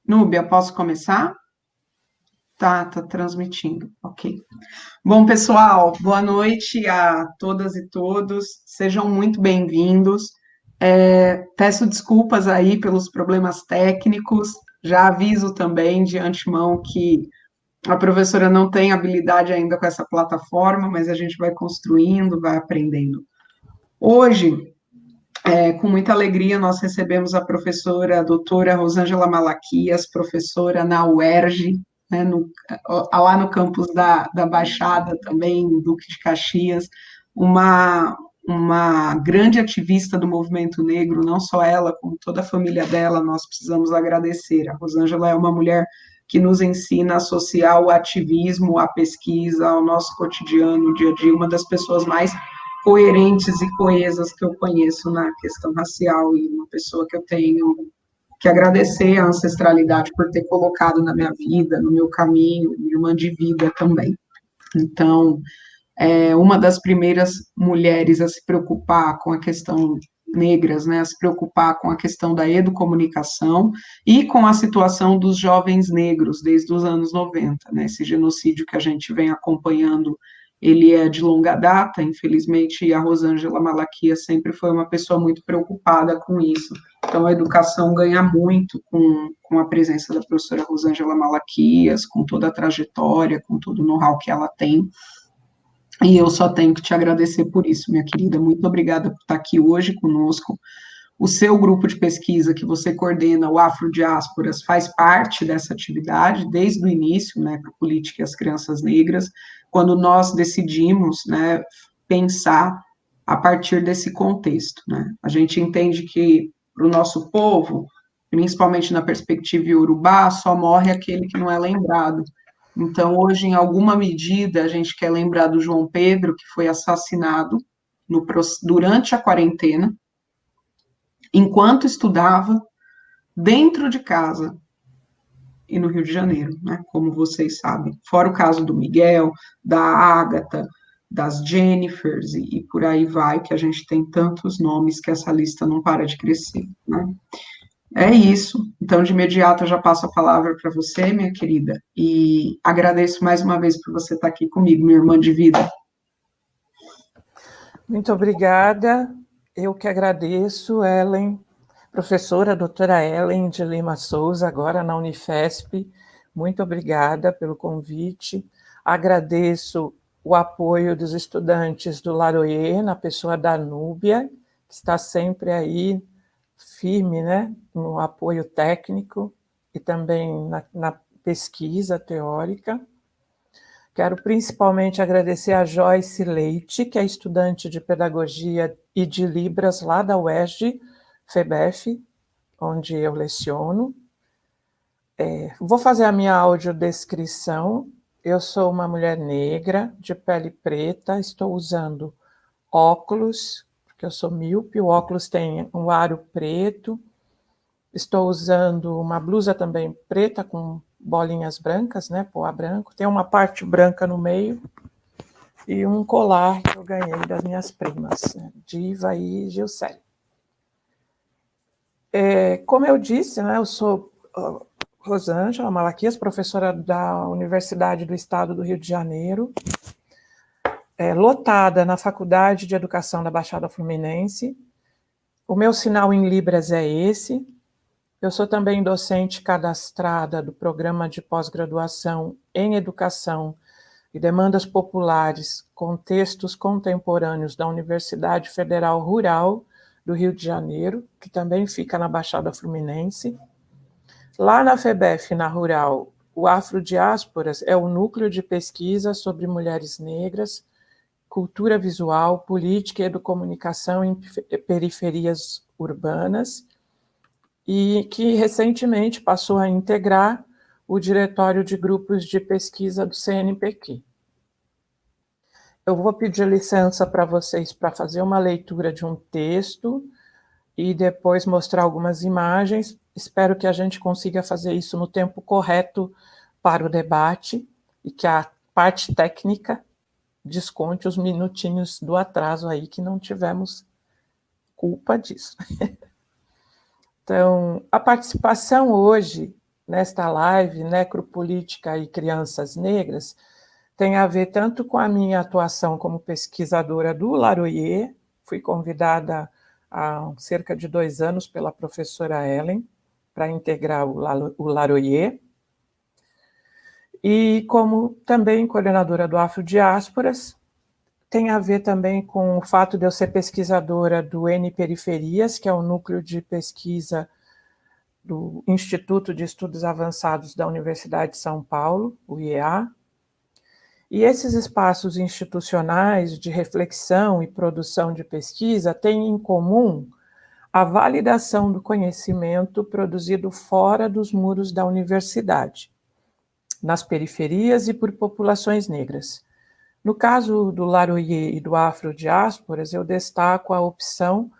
Núbia, posso começar? Tá transmitindo, ok. Bom, pessoal, boa noite a todas e todos, sejam muito bem-vindos. Peço desculpas aí pelos problemas técnicos, já aviso também de antemão que a professora não tem habilidade ainda com essa plataforma, mas a gente vai construindo, vai aprendendo. Hoje, com muita alegria, nós recebemos a professora a doutora Rosângela Malaquias, professora na UERJ, né, lá no campus da Baixada também, Duque de Caxias, uma grande ativista do movimento negro, não só ela, como toda a família dela, nós precisamos agradecer. A Rosângela é uma mulher que nos ensina a associar o ativismo, a pesquisa, ao nosso cotidiano, dia a dia, uma das pessoas mais coerentes e coesas que eu conheço na questão racial, e uma pessoa que eu tenho que agradecer a ancestralidade por ter colocado na minha vida, no meu caminho, irmã de vida também. Então, uma das primeiras mulheres a se preocupar com a questão negras, né, a se preocupar com a questão da educomunicação e com a situação dos jovens negros desde os anos 90, né, esse genocídio que a gente vem acompanhando, ele é de longa data, infelizmente a Rosângela Malaquias sempre foi uma pessoa muito preocupada com isso, então a educação ganha muito com a presença da professora Rosângela Malaquias, com toda a trajetória, com todo o know-how que ela tem, e eu só tenho que te agradecer por isso, minha querida. Muito obrigada por estar aqui hoje conosco. O seu grupo de pesquisa que você coordena, o Afrodiásporas, faz parte dessa atividade desde o início, né, para a política e as crianças negras, quando nós decidimos, né, pensar a partir desse contexto, né. A gente entende que para o nosso povo, principalmente na perspectiva iorubá, só morre aquele que não é lembrado. Então, hoje, em alguma medida, a gente quer lembrar do João Pedro, que foi assassinado durante a quarentena, enquanto estudava, dentro de casa, e no Rio de Janeiro, né, como vocês sabem. Fora o caso do Miguel, da Ágata, das Jennifers, e por aí vai, que a gente tem tantos nomes que essa lista não para de crescer, né. É isso. Então, de imediato, eu já passo a palavra para você, minha querida, e agradeço mais uma vez por você estar aqui comigo, minha irmã de vida. Muito obrigada. Eu que agradeço, Ellen, professora doutora Ellen de Lima Souza, agora na Unifesp. Muito obrigada pelo convite. Agradeço o apoio dos estudantes do Laroyer, na pessoa da Núbia, que está sempre aí firme, né, no apoio técnico e também na pesquisa teórica. Quero principalmente agradecer a Joyce Leite, que é estudante de Pedagogia e de Libras lá da UERJ, FEBEF, onde eu leciono. Vou fazer a minha audiodescrição. Eu sou uma mulher negra, de pele preta, estou usando óculos, porque eu sou míope, o óculos tem um aro preto. Estou usando uma blusa também preta, com bolinhas brancas, né, poá branco. Tem uma parte branca no meio e um colar que eu ganhei das minhas primas, né, Diva e Gilcele. Como eu disse, né, eu sou Rosângela Malaquias, professora da Universidade do Estado do Rio de Janeiro, lotada na Faculdade de Educação da Baixada Fluminense. O meu sinal em Libras é esse. Eu sou também docente cadastrada do Programa de Pós-Graduação em Educação e Demandas Populares, Contextos Contemporâneos da Universidade Federal Rural do Rio de Janeiro, que também fica na Baixada Fluminense. Lá na FEBEF, na Rural, o Afrodiásporas é o núcleo de pesquisa sobre mulheres negras, cultura visual, política e educomunicação em periferias urbanas, e que recentemente passou a integrar o Diretório de Grupos de Pesquisa do CNPq. Eu vou pedir licença para vocês para fazer uma leitura de um texto e depois mostrar algumas imagens. Espero que a gente consiga fazer isso no tempo correto para o debate e que a parte técnica desconte os minutinhos do atraso aí, que não tivemos culpa disso. Então, a participação hoje nesta live, Necropolítica e Crianças Negras, tem a ver tanto com a minha atuação como pesquisadora do Laroyer. Fui convidada há cerca de 2 anos pela professora Ellen para integrar o Laroyer, e como também coordenadora do Afrodiásporas. Tem a ver também com o fato de eu ser pesquisadora do N Periferias, que é o núcleo de pesquisa do Instituto de Estudos Avançados da Universidade de São Paulo, o IEA. E esses espaços institucionais de reflexão e produção de pesquisa têm em comum a validação do conhecimento produzido fora dos muros da universidade, nas periferias e por populações negras. No caso do Laroyer e do Afrodiásporas, eu destaco a opção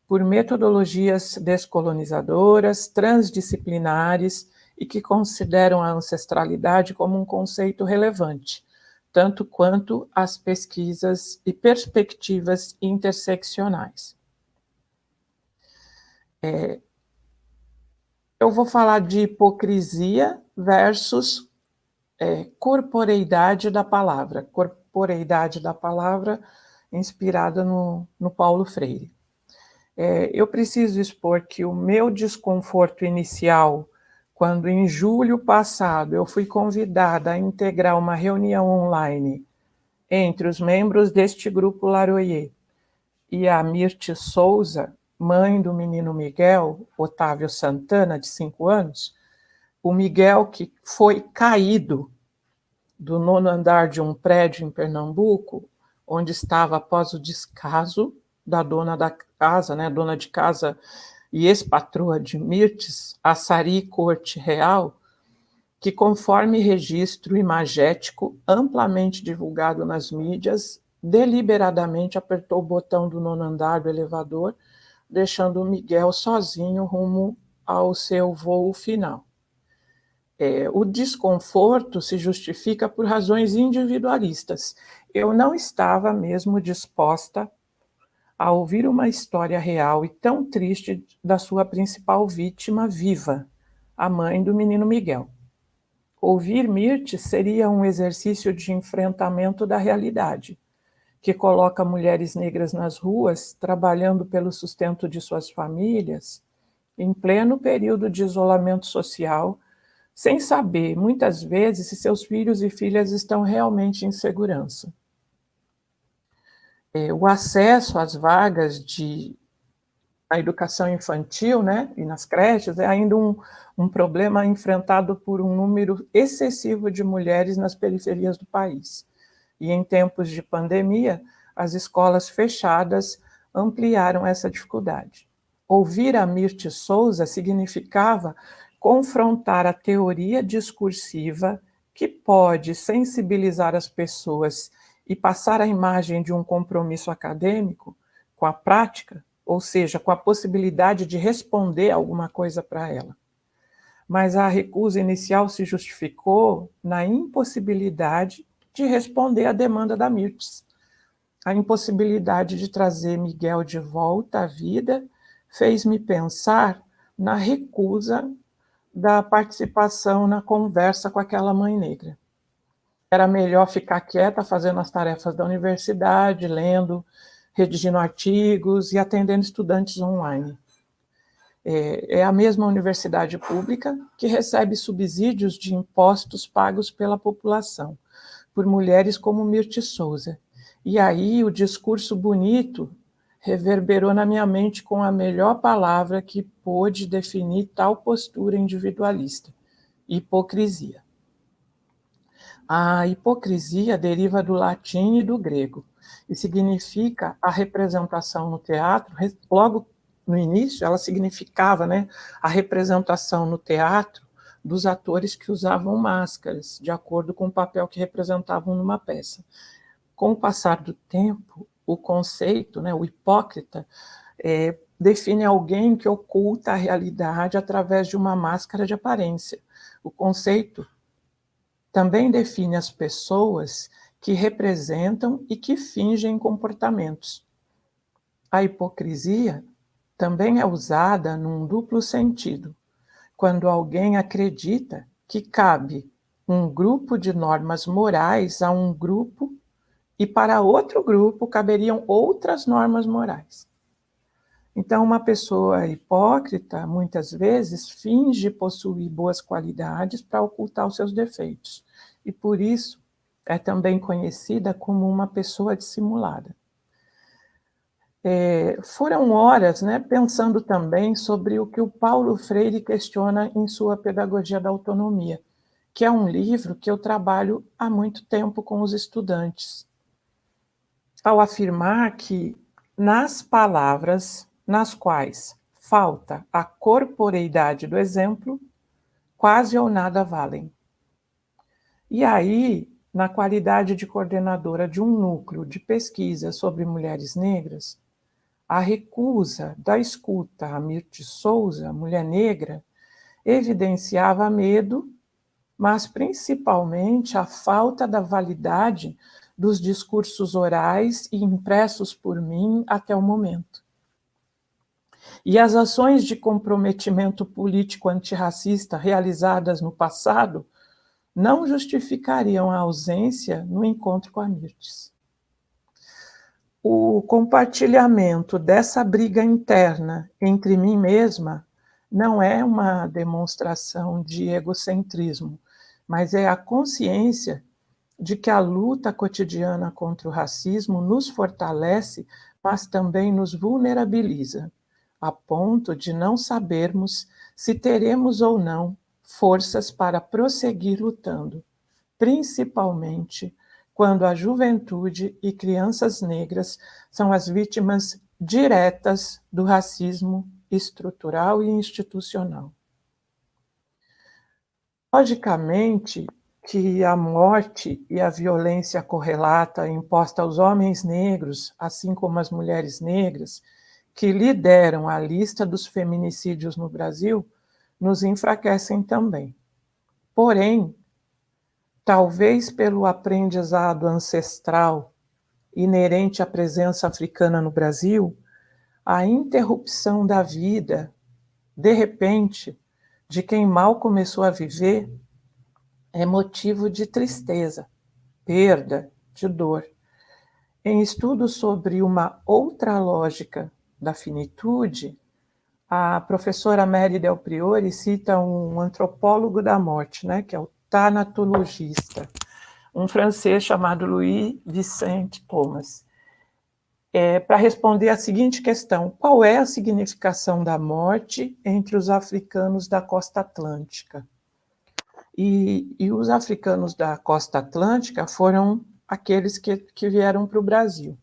por metodologias descolonizadoras, transdisciplinares e que consideram a ancestralidade como um conceito relevante, tanto quanto as pesquisas e perspectivas interseccionais. Eu vou falar de hipocrisia versus corporeidade da palavra. Corporeidade da palavra inspirada no Paulo Freire. Eu preciso expor que o meu desconforto inicial, quando em julho passado eu fui convidada a integrar uma reunião online entre os membros deste grupo Laroyer e a Mirte Souza, mãe do menino Miguel, Otávio Santana, de 5 anos, o Miguel que foi caído do 9º andar de um prédio em Pernambuco, onde estava após o descaso da dona da casa, dona de casa e ex-patroa de Mirtes, Açari Corte Real, que, conforme registro imagético amplamente divulgado nas mídias, deliberadamente apertou o botão do 9º andar do elevador, deixando o Miguel sozinho rumo ao seu voo final. O desconforto se justifica por razões individualistas. Eu não estava mesmo disposta a ouvir uma história real e tão triste da sua principal vítima viva, a mãe do menino Miguel. Ouvir Mirte seria um exercício de enfrentamento da realidade, que coloca mulheres negras nas ruas, trabalhando pelo sustento de suas famílias, em pleno período de isolamento social, sem saber, muitas vezes, se seus filhos e filhas estão realmente em segurança. O acesso às vagas na educação infantil, e nas creches, é ainda um problema enfrentado por um número excessivo de mulheres nas periferias do país. E em tempos de pandemia, as escolas fechadas ampliaram essa dificuldade. Ouvir a Mirte Souza significava confrontar a teoria discursiva que pode sensibilizar as pessoas e passar a imagem de um compromisso acadêmico com a prática, ou seja, com a possibilidade de responder alguma coisa para ela. Mas a recusa inicial se justificou na impossibilidade de responder à demanda da Mirtes. A impossibilidade de trazer Miguel de volta à vida fez-me pensar na recusa da participação na conversa com aquela mãe negra. Era melhor ficar quieta fazendo as tarefas da universidade, lendo, redigindo artigos e atendendo estudantes online. É a mesma universidade pública que recebe subsídios de impostos pagos pela população, por mulheres como Mirte Souza. E aí o discurso bonito reverberou na minha mente com a melhor palavra que pôde definir tal postura individualista: hipocrisia. A hipocrisia deriva do latim e do grego, e significa a representação no teatro. Logo no início, ela significava a representação no teatro dos atores que usavam máscaras, de acordo com o papel que representavam numa peça. Com o passar do tempo, o conceito, o hipócrita, define alguém que oculta a realidade através de uma máscara de aparência. O conceito também define as pessoas que representam e que fingem comportamentos. A hipocrisia também é usada num duplo sentido, quando alguém acredita que cabe um grupo de normas morais a um grupo e para outro grupo caberiam outras normas morais. Então, uma pessoa hipócrita, muitas vezes, finge possuir boas qualidades para ocultar os seus defeitos. E, por isso, é também conhecida como uma pessoa dissimulada. Foram horas, né, pensando também sobre o que o Paulo Freire questiona em sua Pedagogia da Autonomia, que é um livro que eu trabalho há muito tempo com os estudantes, ao afirmar que nas palavras nas quais falta a corporeidade do exemplo, quase ou nada valem. E aí, na qualidade de coordenadora de um núcleo de pesquisa sobre mulheres negras, a recusa da escuta a Mirthe Souza, mulher negra, evidenciava medo, mas principalmente a falta da validade dos discursos orais e impressos por mim até o momento. E as ações de comprometimento político antirracista realizadas no passado não justificariam a ausência no encontro com a Mirthe. O compartilhamento dessa briga interna entre mim mesma não é uma demonstração de egocentrismo, mas é a consciência de que a luta cotidiana contra o racismo nos fortalece, mas também nos vulnerabiliza, a ponto de não sabermos se teremos ou não forças para prosseguir lutando, principalmente quando a juventude e crianças negras são as vítimas diretas do racismo estrutural e institucional. Logicamente que a morte e a violência correlata imposta aos homens negros, assim como às mulheres negras, que lideram a lista dos feminicídios no Brasil, nos enfraquecem também. Porém, talvez pelo aprendizado ancestral inerente à presença africana no Brasil, a interrupção da vida, de repente, de quem mal começou a viver, é motivo de tristeza, perda, de dor. Em estudos sobre uma outra lógica da finitude, a professora Mary Del Priore cita um antropólogo da morte, né, que é o tanatologista, um francês chamado Louis Vicente Thomas, para responder a seguinte questão: qual é a significação da morte entre os africanos da costa atlântica? E os africanos da costa atlântica foram aqueles que vieram para o Brasil.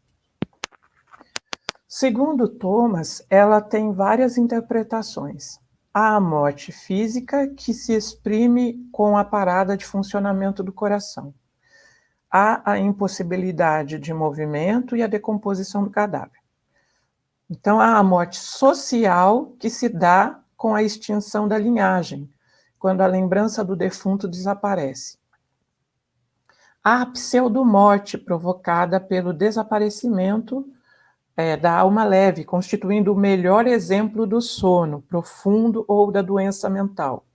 Segundo Thomas, ela tem várias interpretações. Há a morte física, que se exprime com a parada de funcionamento do coração. Há a impossibilidade de movimento e a decomposição do cadáver. Então, há a morte social, que se dá com a extinção da linhagem, quando a lembrança do defunto desaparece. Há a pseudomorte provocada pelo desaparecimento da alma leve, constituindo o melhor exemplo do sono profundo ou da doença mental.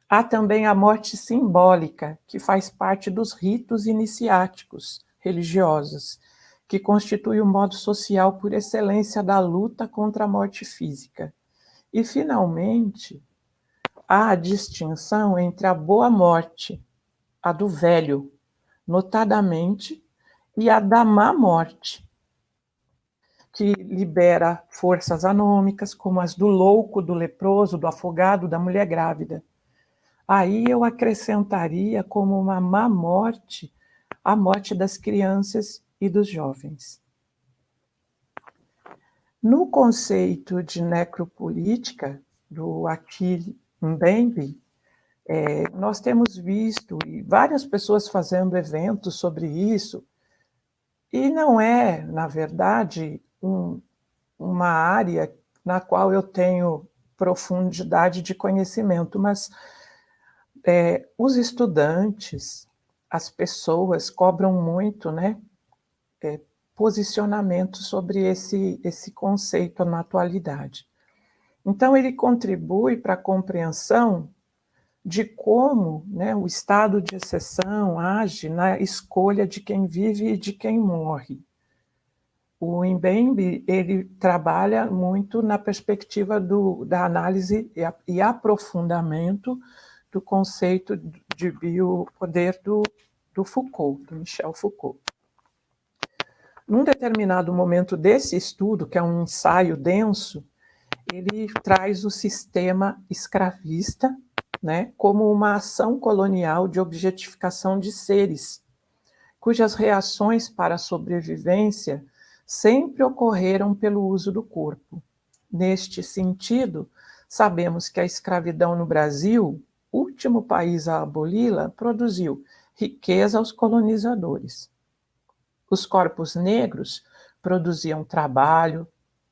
Há também a morte simbólica, que faz parte dos ritos iniciáticos religiosos, que constitui o modo social por excelência da luta contra a morte física. E, finalmente, há a distinção entre a boa morte, a do velho, notadamente, e a da má morte, que libera forças anômicas, como as do louco, do leproso, do afogado, da mulher grávida. Aí eu acrescentaria como uma má morte a morte das crianças e dos jovens. No conceito de necropolítica, do Achille Mbembe, nós temos visto várias pessoas fazendo eventos sobre isso, e não é, na verdade, uma área na qual eu tenho profundidade de conhecimento, mas os estudantes, as pessoas cobram muito, né, posicionamento sobre esse conceito na atualidade. Então, ele contribui para a compreensão de como, né, o estado de exceção age na escolha de quem vive e de quem morre. O Mbembe, ele trabalha muito na perspectiva da análise e aprofundamento do conceito de biopoder do Foucault, do Michel Foucault. Num determinado momento desse estudo, que é um ensaio denso, ele traz o sistema escravista, né, como uma ação colonial de objetificação de seres, cujas reações para a sobrevivência sempre ocorreram pelo uso do corpo. Neste sentido, sabemos que a escravidão no Brasil, último país a aboli-la, produziu riqueza aos colonizadores. Os corpos negros produziam trabalho,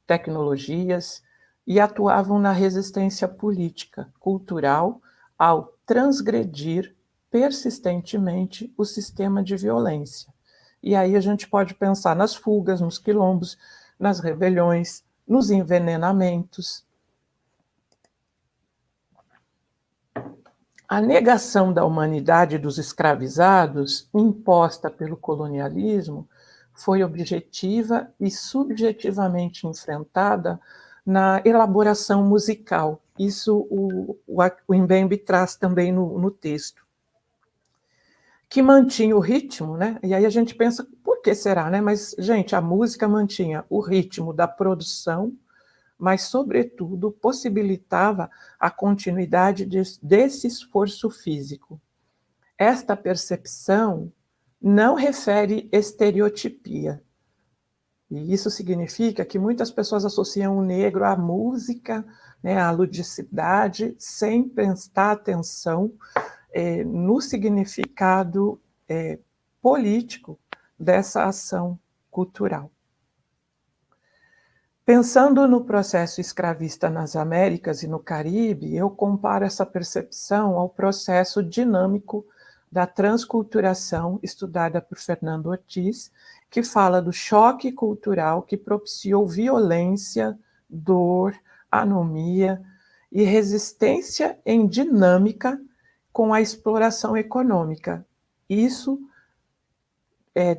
tecnologias e atuavam na resistência política, cultural, ao transgredir persistentemente o sistema de violência. E aí a gente pode pensar nas fugas, nos quilombos, nas rebeliões, nos envenenamentos. A negação da humanidade dos escravizados, imposta pelo colonialismo, foi objetiva e subjetivamente enfrentada na elaboração musical. Isso o Mbembe traz também no texto. Que mantinha o ritmo, né? E aí a gente pensa, por que será, né? Mas, gente, a música mantinha o ritmo da produção, mas, sobretudo, possibilitava a continuidade desse esforço físico. Esta percepção não refere estereotipia. E isso significa que muitas pessoas associam o negro à música, né, à ludicidade, sem prestar atenção no significado político dessa ação cultural. Pensando no processo escravista nas Américas e no Caribe, eu comparo essa percepção ao processo dinâmico da transculturação estudada por Fernando Ortiz, que fala do choque cultural que propiciou violência, dor, anomia e resistência em dinâmica com a exploração econômica. Isso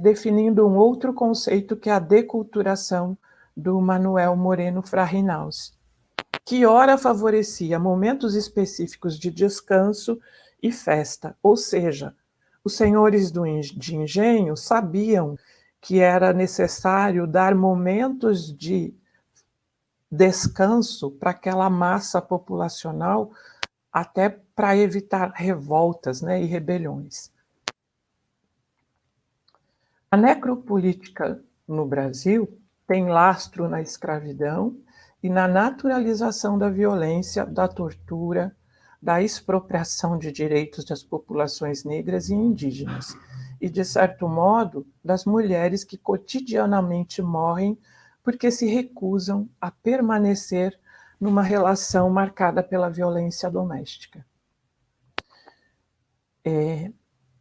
definindo um outro conceito que é a deculturação do Manuel Moreno Frahinaus, que ora favorecia momentos específicos de descanso e festa, ou seja, os senhores de engenho sabiam que era necessário dar momentos de descanso para aquela massa populacional, até para evitar revoltas, né, e rebeliões. A necropolítica no Brasil tem lastro na escravidão e na naturalização da violência, da tortura, da expropriação de direitos das populações negras e indígenas, e, de certo modo, das mulheres que cotidianamente morrem porque se recusam a permanecer numa relação marcada pela violência doméstica.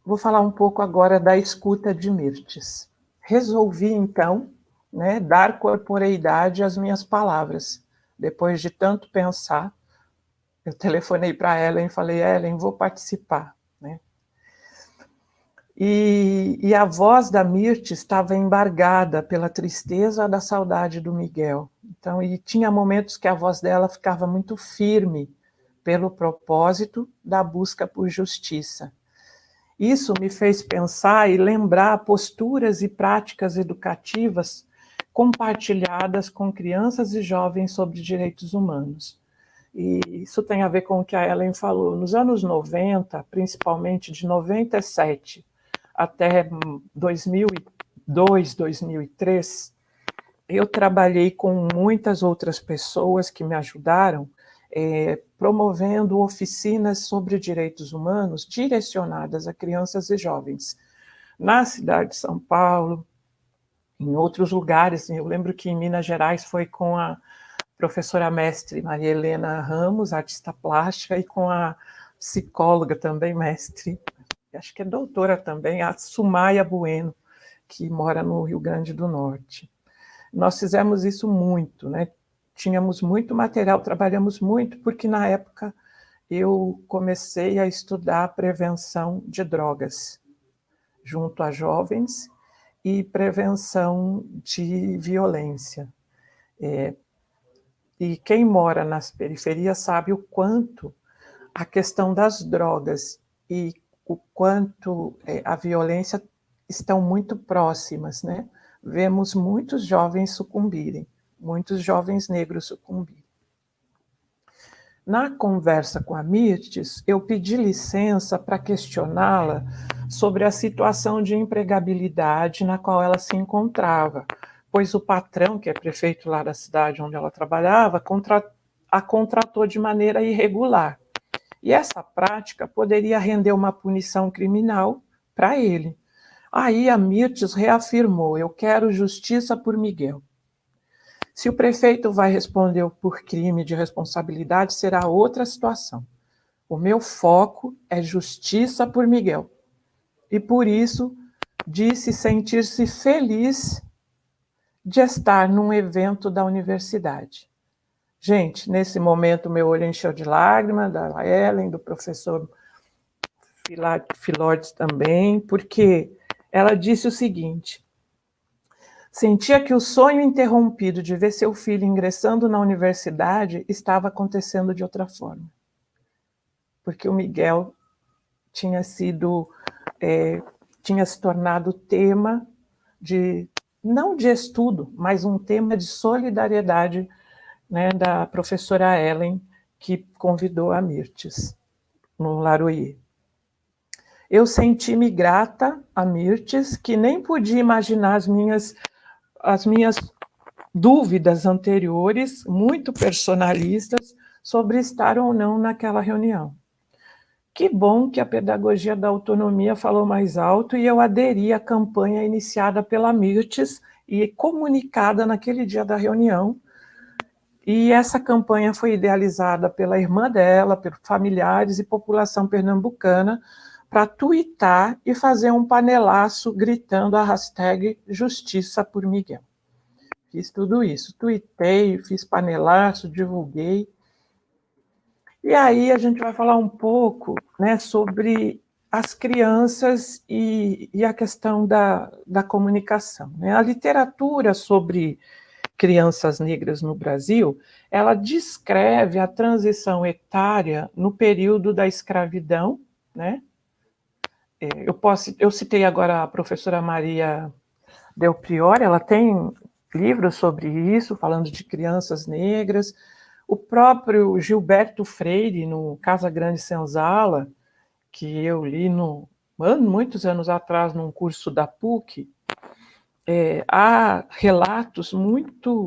Vou falar um pouco agora da escuta de Mirtes. Resolvi, então, né, dar corporeidade às minhas palavras. Depois de tanto pensar, eu telefonei para Ellen e falei, Ellen, vou participar. Né? E a voz da Mirtes estava embargada pela tristeza da saudade do Miguel. Então, e tinha momentos que a voz dela ficava muito firme pelo propósito da busca por justiça. Isso me fez pensar e lembrar posturas e práticas educativas compartilhadas com crianças e jovens sobre direitos humanos. E isso tem a ver com o que a Ellen falou. Nos anos 90, principalmente de 97 até 2002, 2003, eu trabalhei com muitas outras pessoas que me ajudaram, promovendo oficinas sobre direitos humanos direcionadas a crianças e jovens, na cidade de São Paulo, em outros lugares. Eu lembro que em Minas Gerais foi com a professora mestre Maria Helena Ramos, artista plástica, e com a psicóloga também mestre, acho que é doutora também, a Sumaia Bueno, que mora no Rio Grande do Norte. Nós fizemos isso muito, né? tínhamos muito material, trabalhamos muito, porque na época eu comecei a estudar prevenção de drogas junto a jovens e prevenção de violência. E quem mora nas periferias sabe o quanto a questão das drogas e o quanto a violência estão muito próximas, né? Vemos muitos jovens sucumbirem, muitos jovens negros sucumbirem. Na conversa com a Mirtes, eu pedi licença para questioná-la sobre a situação de empregabilidade na qual ela se encontrava, pois o patrão, que é prefeito lá da cidade onde ela trabalhava, a contratou de maneira irregular. E essa prática poderia render uma punição criminal para ele. Aí a Mirtes reafirmou: eu quero justiça por Miguel. Se o prefeito vai responder por crime de responsabilidade, será outra situação. O meu foco é justiça por Miguel. E por isso disse sentir-se feliz de estar num evento da universidade. Gente, nesse momento meu olho encheu de lágrimas, da Ellen, do professor Philordes também, porque ela disse o seguinte: sentia que o sonho interrompido de ver seu filho ingressando na universidade estava acontecendo de outra forma. Porque o Miguel tinha se tornado tema não de estudo, mas um tema de solidariedade, né, da professora Ellen, que convidou a Mirtes no Larouille. Eu senti-me grata a Mirtes, que nem podia imaginar as minhas dúvidas anteriores, muito personalistas, sobre estar ou não naquela reunião. Que bom que a pedagogia da autonomia falou mais alto e eu aderi à campanha iniciada pela Mirtes e comunicada naquele dia da reunião. E essa campanha foi idealizada pela irmã dela, pelos familiares e população pernambucana, para tuitar e fazer um panelaço gritando a hashtag Justiça por Miguel. Fiz tudo isso, tuitei, fiz panelaço, divulguei. E aí a gente vai falar um pouco, né, sobre as crianças e a questão da comunicação, né? A literatura sobre crianças negras no Brasil, ela descreve a transição etária no período da escravidão, né? Eu citei agora a professora Maria Del Priore, ela tem livros sobre isso, falando de crianças negras. O próprio Gilberto Freire, no Casa Grande Senzala, que eu li muitos anos atrás, num curso da PUC, há relatos muito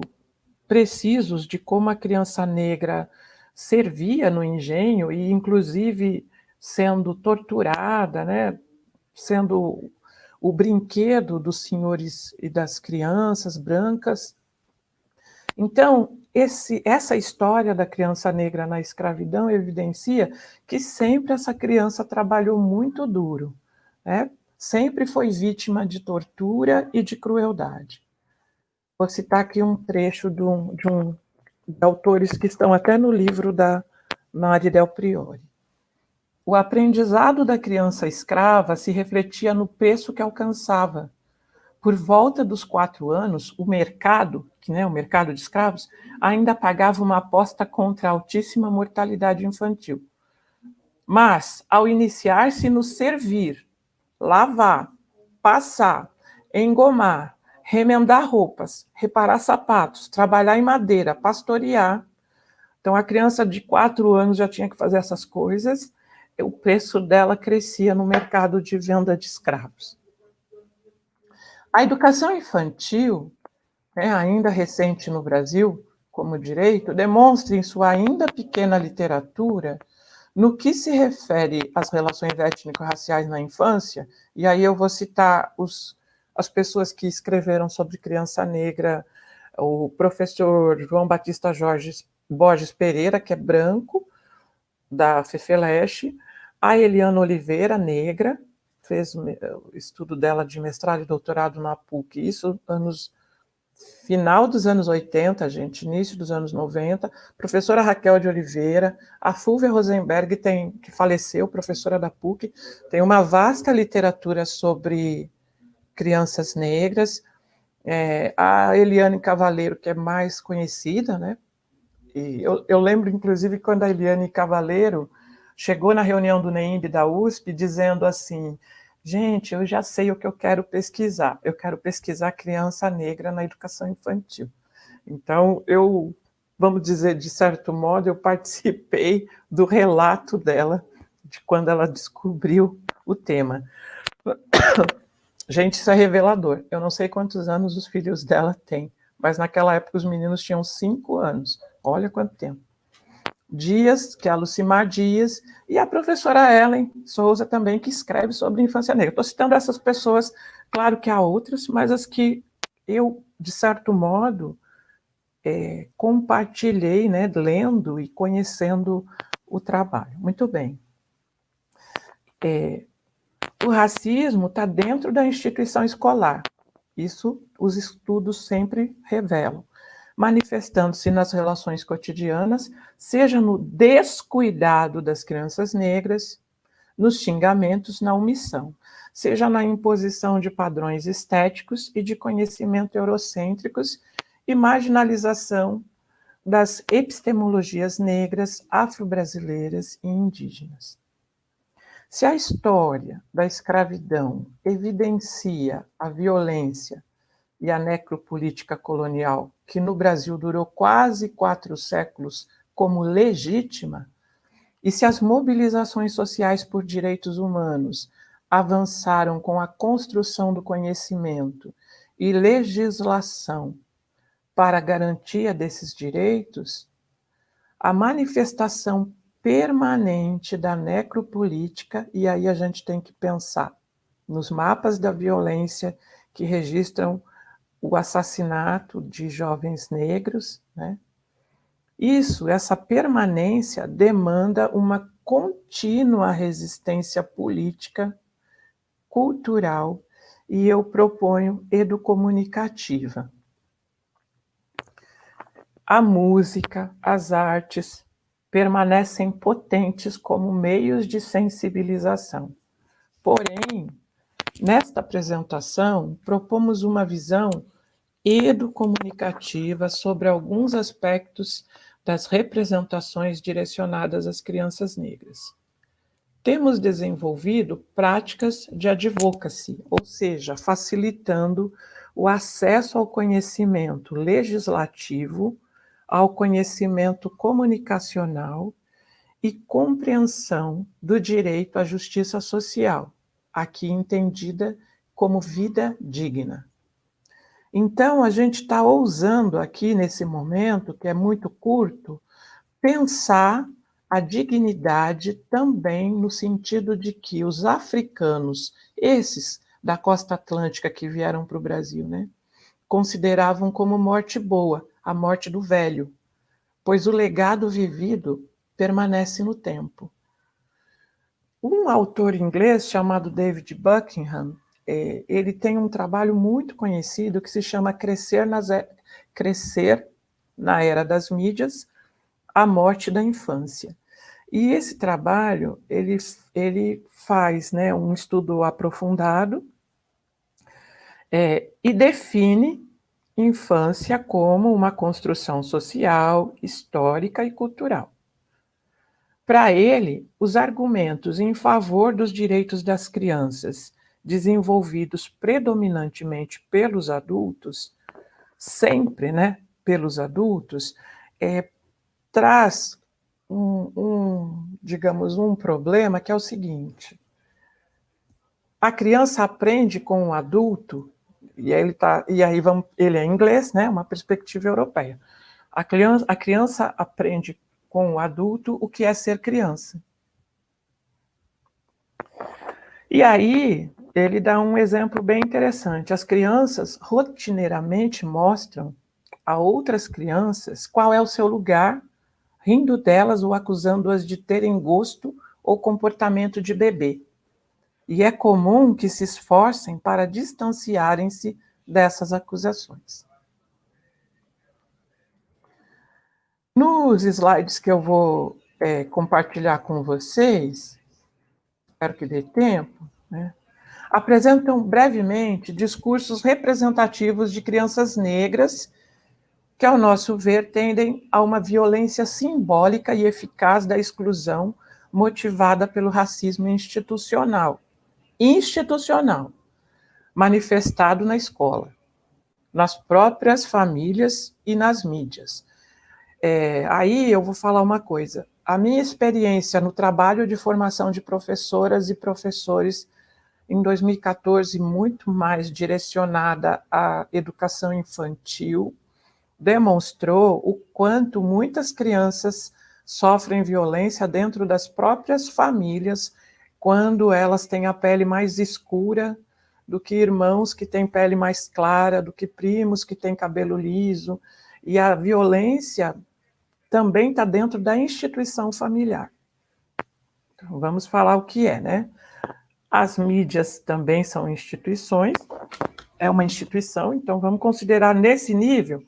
precisos de como a criança negra servia no engenho e, inclusive, sendo torturada, né, sendo o brinquedo dos senhores e das crianças brancas. Então, essa história da criança negra na escravidão evidencia que sempre essa criança trabalhou muito duro, né? Sempre foi vítima de tortura e de crueldade. Vou citar aqui um trecho de autores que estão até no livro da Maria Del Priore. O aprendizado da criança escrava se refletia no preço que alcançava. Por volta dos 4 anos, o mercado de escravos, ainda pagava uma aposta contra a altíssima mortalidade infantil. Mas, ao iniciar-se no servir, lavar, passar, engomar, remendar roupas, reparar sapatos, trabalhar em madeira, pastorear, então a criança de 4 anos já tinha que fazer essas coisas, o preço dela crescia no mercado de venda de escravos. A educação infantil, né, ainda recente no Brasil, como direito, demonstra em sua ainda pequena literatura, no que se refere às relações étnico-raciais na infância, e aí eu vou citar as pessoas que escreveram sobre criança negra, o professor João Batista Borges Pereira, que é branco, da FEFELESH, a Eliana Oliveira, negra, fez o estudo dela de mestrado e doutorado na PUC, isso anos final dos anos 80, gente, início dos anos 90, professora Raquel de Oliveira, a Fúvia Rosenberg, que faleceu, professora da PUC, tem uma vasta literatura sobre crianças negras, a Eliane Cavaleiro, que é mais conhecida, né? E eu lembro, inclusive, quando a Eliane Cavaleiro chegou na reunião do NEIMB da USP, dizendo assim, gente, eu já sei o que eu quero pesquisar. Eu quero pesquisar criança negra na educação infantil. Então, vamos dizer, de certo modo, eu participei do relato dela, de quando ela descobriu o tema. Gente, isso é revelador. Eu não sei quantos anos os filhos dela têm, mas naquela época os meninos tinham 5 anos. Olha quanto tempo. Dias, que é a Lucimar Dias, e a professora Ellen Souza também, que escreve sobre infância negra. Estou citando essas pessoas, claro que há outras, mas as que eu, de certo modo, compartilhei, né, lendo e conhecendo o trabalho. Muito bem. O racismo está dentro da instituição escolar. Isso os estudos sempre revelam, manifestando-se nas relações cotidianas, seja no descuidado das crianças negras, nos xingamentos, na omissão, seja na imposição de padrões estéticos e de conhecimento eurocêntricos e marginalização das epistemologias negras, afro-brasileiras e indígenas. Se a história da escravidão evidencia a violência e a necropolítica colonial, que no Brasil durou quase 4 séculos, como legítima, e se as mobilizações sociais por direitos humanos avançaram com a construção do conhecimento e legislação para a garantia desses direitos, a manifestação permanente da necropolítica, e aí a gente tem que pensar nos mapas da violência que registram o assassinato de jovens negros, né? Essa permanência demanda uma contínua resistência política, cultural, e eu proponho educomunicativa. A música, as artes, permanecem potentes como meios de sensibilização. Porém, nesta apresentação, propomos uma visão educomunicativa sobre alguns aspectos das representações direcionadas às crianças negras. Temos desenvolvido práticas de advocacy, ou seja, facilitando o acesso ao conhecimento legislativo, ao conhecimento comunicacional e compreensão do direito à justiça social, aqui entendida como vida digna. Então, a gente está ousando aqui, nesse momento, que é muito curto, pensar a dignidade também no sentido de que os africanos, esses da costa atlântica que vieram para o Brasil, né, consideravam como morte boa, a morte do velho, pois o legado vivido permanece no tempo. Um autor inglês chamado David Buckingham, ele tem um trabalho muito conhecido que se chama Crescer na Era das Mídias, a Morte da Infância. E esse trabalho, ele faz, né, um estudo aprofundado e define infância como uma construção social, histórica e cultural. Para ele, os argumentos em favor dos direitos das crianças, desenvolvidos predominantemente pelos adultos, sempre, né, pelos adultos, traz digamos, um problema que é o seguinte: a criança aprende com o adulto, e aí ele é inglês, né, uma perspectiva europeia. A criança aprende com o adulto o que é ser criança. E aí ele dá um exemplo bem interessante. As crianças rotineiramente mostram a outras crianças qual é o seu lugar, rindo delas ou acusando-as de terem gosto ou comportamento de bebê. E é comum que se esforcem para distanciarem-se dessas acusações. Nos slides que eu vou compartilhar com vocês, espero que dê tempo, né, apresentam brevemente discursos representativos de crianças negras que, ao nosso ver, tendem a uma violência simbólica e eficaz da exclusão motivada pelo racismo institucional, manifestado na escola, nas próprias famílias e nas mídias. Aí eu vou falar uma coisa. A minha experiência no trabalho de formação de professoras e professores em 2014, muito mais direcionada à educação infantil, demonstrou o quanto muitas crianças sofrem violência dentro das próprias famílias quando elas têm a pele mais escura do que irmãos que têm pele mais clara, do que primos que têm cabelo liso. E a violência também está dentro da instituição familiar. Então, vamos falar o que é, né? As mídias também são instituições, é uma instituição, então vamos considerar nesse nível,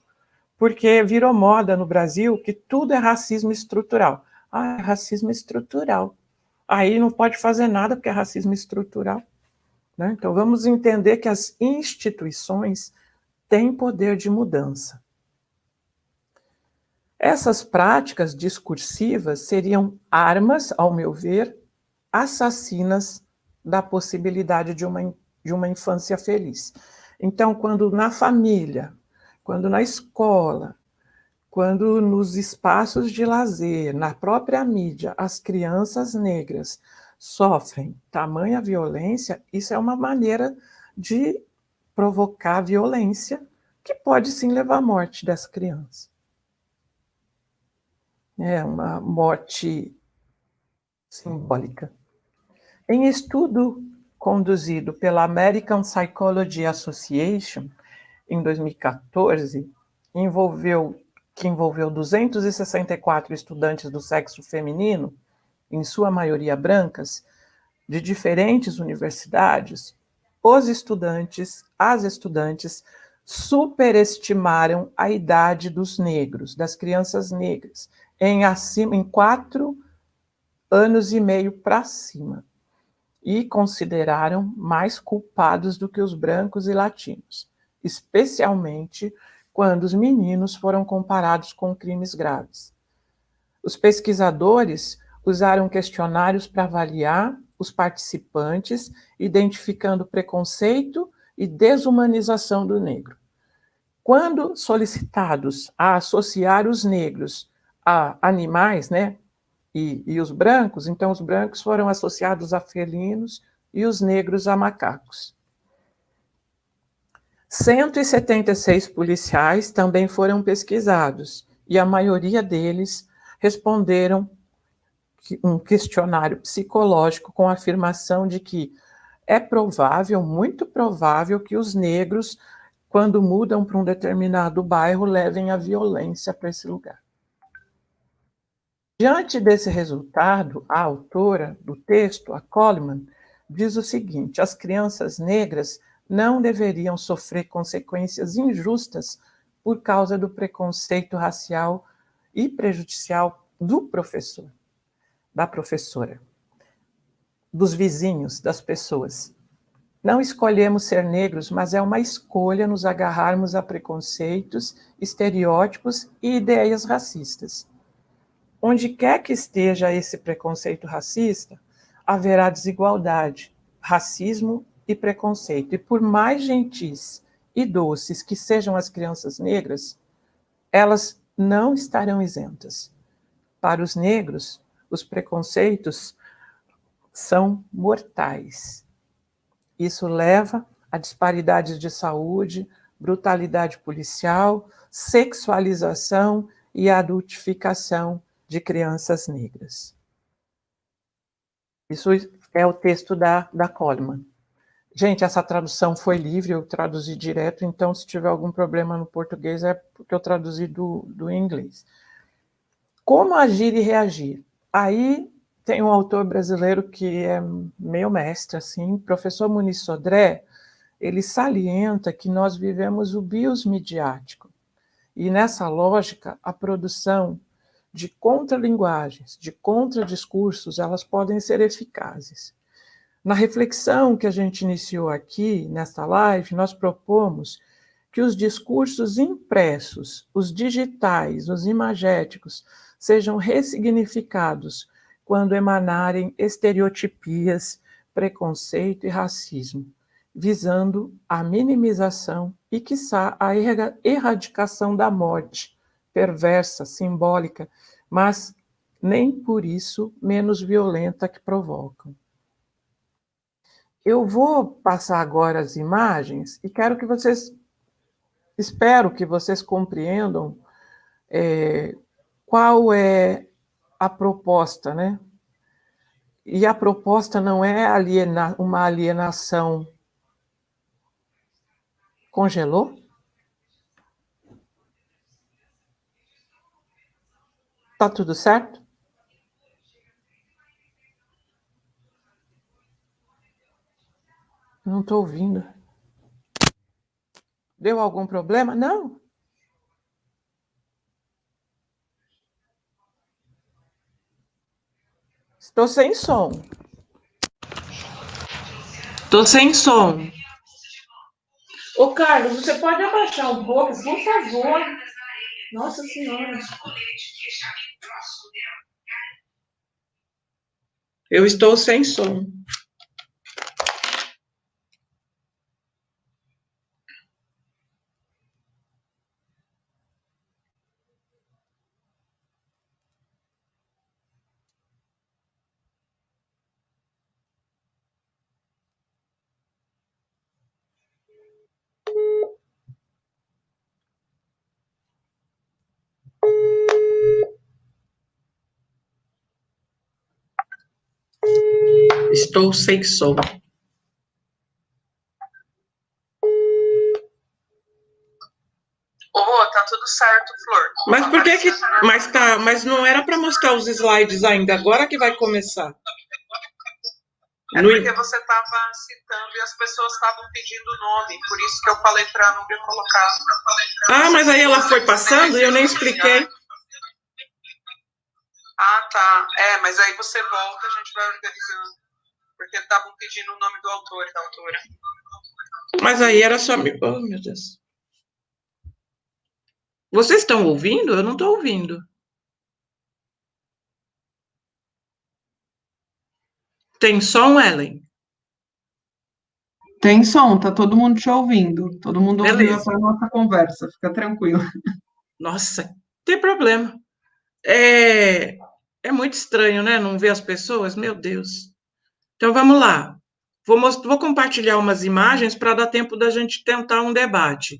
porque virou moda no Brasil que tudo é racismo estrutural. Ah, é racismo estrutural. Aí não pode fazer nada porque é racismo estrutural. Né? Então vamos entender que as instituições têm poder de mudança. Essas práticas discursivas seriam armas, ao meu ver, assassinas da possibilidade de uma infância feliz. Então, quando na família, quando na escola, quando nos espaços de lazer, na própria mídia, as crianças negras sofrem tamanha violência, isso é uma maneira de provocar violência que pode sim levar à morte dessa criança. É uma morte simbólica. Em estudo conduzido pela American Psychology Association, em 2014, que envolveu 264 estudantes do sexo feminino, em sua maioria brancas, de diferentes universidades, as estudantes superestimaram a idade dos negros, das crianças negras, em 4 anos e meio para cima, e consideraram mais culpados do que os brancos e latinos, especialmente quando os meninos foram comparados com crimes graves. Os pesquisadores usaram questionários para avaliar os participantes, identificando preconceito e desumanização do negro. Quando solicitados a associar os negros a animais, né, e os brancos, então os brancos foram associados a felinos e os negros a macacos. 176 policiais também foram pesquisados, e a maioria deles responderam um questionário psicológico com a afirmação de que é provável, muito provável, que os negros, quando mudam para um determinado bairro, levem a violência para esse lugar. Diante desse resultado, a autora do texto, a Coleman, diz o seguinte: as crianças negras não deveriam sofrer consequências injustas por causa do preconceito racial e prejudicial do professor, da professora, dos vizinhos, das pessoas. Não escolhemos ser negros, mas é uma escolha nos agarrarmos a preconceitos, estereótipos e ideias racistas. Onde quer que esteja esse preconceito racista, haverá desigualdade, racismo e preconceito. E por mais gentis e doces que sejam as crianças negras, elas não estarão isentas. Para os negros, os preconceitos são mortais. Isso leva a disparidades de saúde, brutalidade policial, sexualização e adultificação de crianças negras. Isso é o texto da Coleman. Gente, essa tradução foi livre, eu traduzi direto, então se tiver algum problema no português é porque eu traduzi do inglês. Como agir e reagir? Aí tem um autor brasileiro que é meio mestre, assim, professor Muniz Sodré, ele salienta que nós vivemos o bios midiático. E nessa lógica, a produção de contralinguagens, de contradiscursos, elas podem ser eficazes. Na reflexão que a gente iniciou aqui, nesta live, nós propomos que os discursos impressos, os digitais, os imagéticos, sejam ressignificados quando emanarem estereotipias, preconceito e racismo, visando a minimização e, quiçá, a erradicação da morte, perversa, simbólica, mas nem por isso menos violenta que provocam. Eu vou passar agora as imagens e espero que vocês compreendam qual é a proposta, né? E a proposta não é uma alienação. Congelou? Tá tudo certo? Não estou ouvindo. Deu algum problema? Não. Estou sem som. Estou sem som. Ô, Carlos, você pode abaixar um pouco, por favor? Nossa Senhora. Eu estou sem som. Estou sem som. Tá tudo certo, Flor. Mas por que mas não era para mostrar os slides ainda, agora que vai começar. É porque você estava citando e as pessoas estavam pedindo o nome, por isso que eu falei para a Núbia colocar. Ah, mas aí ela foi passando e eu nem expliquei. Ah, tá. Mas aí você volta, a gente vai organizando. Porque estavam pedindo o nome do autor e da autora. Mas aí era só... Oh, meu Deus. Vocês estão ouvindo? Eu não estou ouvindo. Tem som, Ellen? Tem som, tá todo mundo te ouvindo. Todo mundo ouvindo Beleza. a nossa conversa, fica tranquilo. Nossa, não tem problema. É muito estranho, né? Não ver as pessoas, meu Deus. Então vamos lá. Vou compartilhar umas imagens para dar tempo da gente tentar um debate.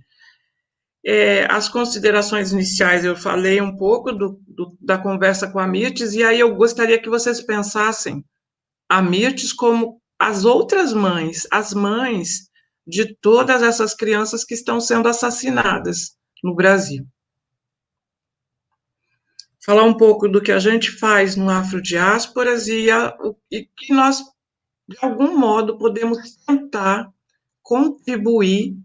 As considerações iniciais eu falei um pouco da conversa com a Mirtes, e aí eu gostaria que vocês pensassem a Mirtes como as outras mães, as mães de todas essas crianças que estão sendo assassinadas no Brasil. Falar um pouco do que a gente faz no Afrodiásporas e que nós, de algum modo, podemos tentar contribuir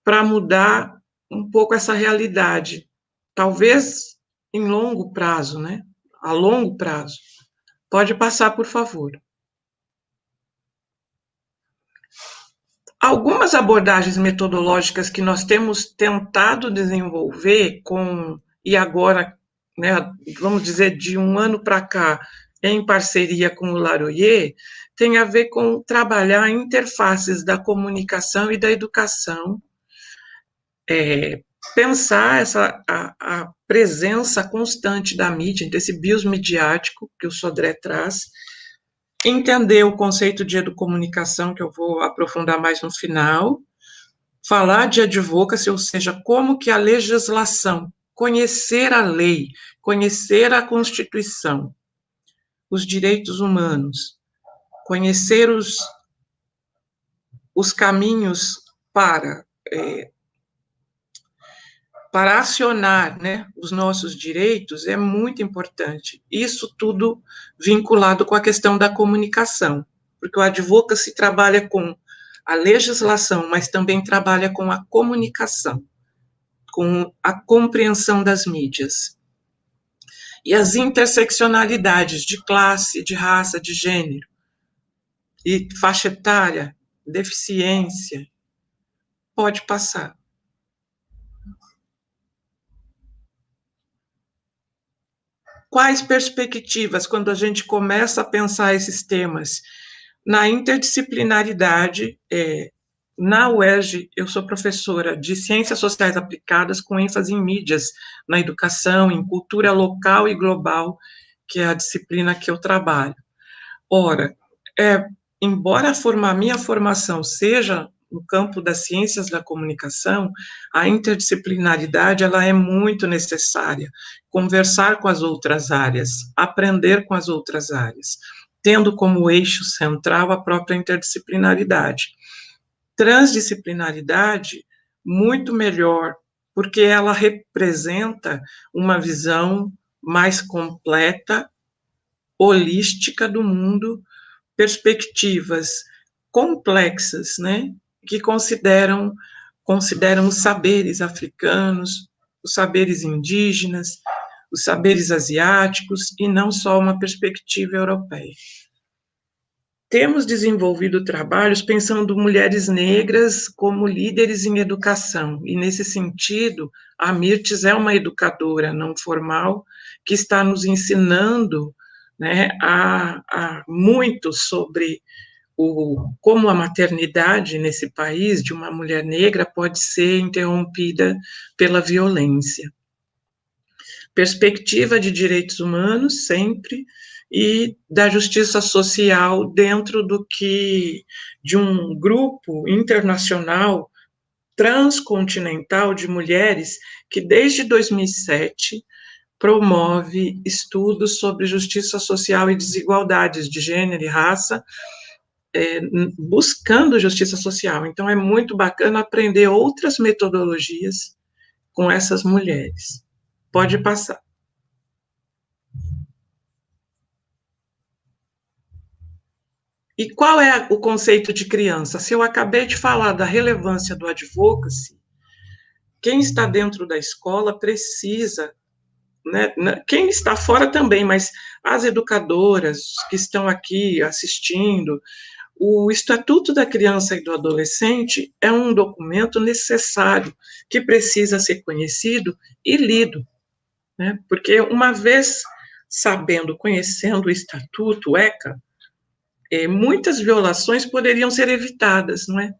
para mudar um pouco essa realidade. Talvez em longo prazo, né? A longo prazo. Pode passar, por favor. Algumas abordagens metodológicas que nós temos tentado desenvolver e agora, né, vamos dizer, de um ano para cá, em parceria com o Laroyer, tem a ver com trabalhar interfaces da comunicação e da educação, pensar a presença constante da mídia, desse bios midiático que o Sodré traz, entender o conceito de educomunicação, que eu vou aprofundar mais no final, falar de advocacy, ou seja, como que a legislação, conhecer a lei, conhecer a Constituição, os direitos humanos, conhecer os caminhos para acionar, né, os nossos direitos é muito importante. Isso tudo vinculado com a questão da comunicação, porque o advocacy trabalha com a legislação, mas também trabalha com a comunicação, com a compreensão das mídias. e as interseccionalidades de classe, de raça, de gênero, e faixa etária, deficiência, pode passar. Quais perspectivas quando a gente começa a pensar esses temas? Na interdisciplinaridade, na UERJ, eu sou professora de Ciências Sociais Aplicadas com ênfase em mídias, na educação, em cultura local e global, que é a disciplina que eu trabalho. Ora, embora a minha formação seja no campo das ciências da comunicação, a interdisciplinaridade ela é muito necessária. Conversar com as outras áreas, aprender com as outras áreas, tendo como eixo central a própria interdisciplinaridade. Transdisciplinaridade, muito melhor, porque ela representa uma visão mais completa, holística do mundo, perspectivas complexas, né, que consideram os saberes africanos, os saberes indígenas, os saberes asiáticos, e não só uma perspectiva europeia. Temos desenvolvido trabalhos pensando mulheres negras como líderes em educação, e nesse sentido, a Mirtes é uma educadora não formal que está nos ensinando, né, muito sobre como a maternidade nesse país de uma mulher negra pode ser interrompida pela violência. Perspectiva de direitos humanos, sempre, e da justiça social dentro de um grupo internacional transcontinental de mulheres que desde 2007 promove estudos sobre justiça social e desigualdades de gênero e raça, buscando justiça social. Então, é muito bacana aprender outras metodologias com essas mulheres. Pode passar. E qual é o conceito de criança? Se eu acabei de falar da relevância do advocacy, quem está dentro da escola precisa, né, quem está fora também, mas as educadoras que estão aqui assistindo, o Estatuto da Criança e do Adolescente é um documento necessário, que precisa ser conhecido e lido, né? Porque uma vez sabendo, conhecendo o Estatuto, o ECA, muitas violações poderiam ser evitadas, não é?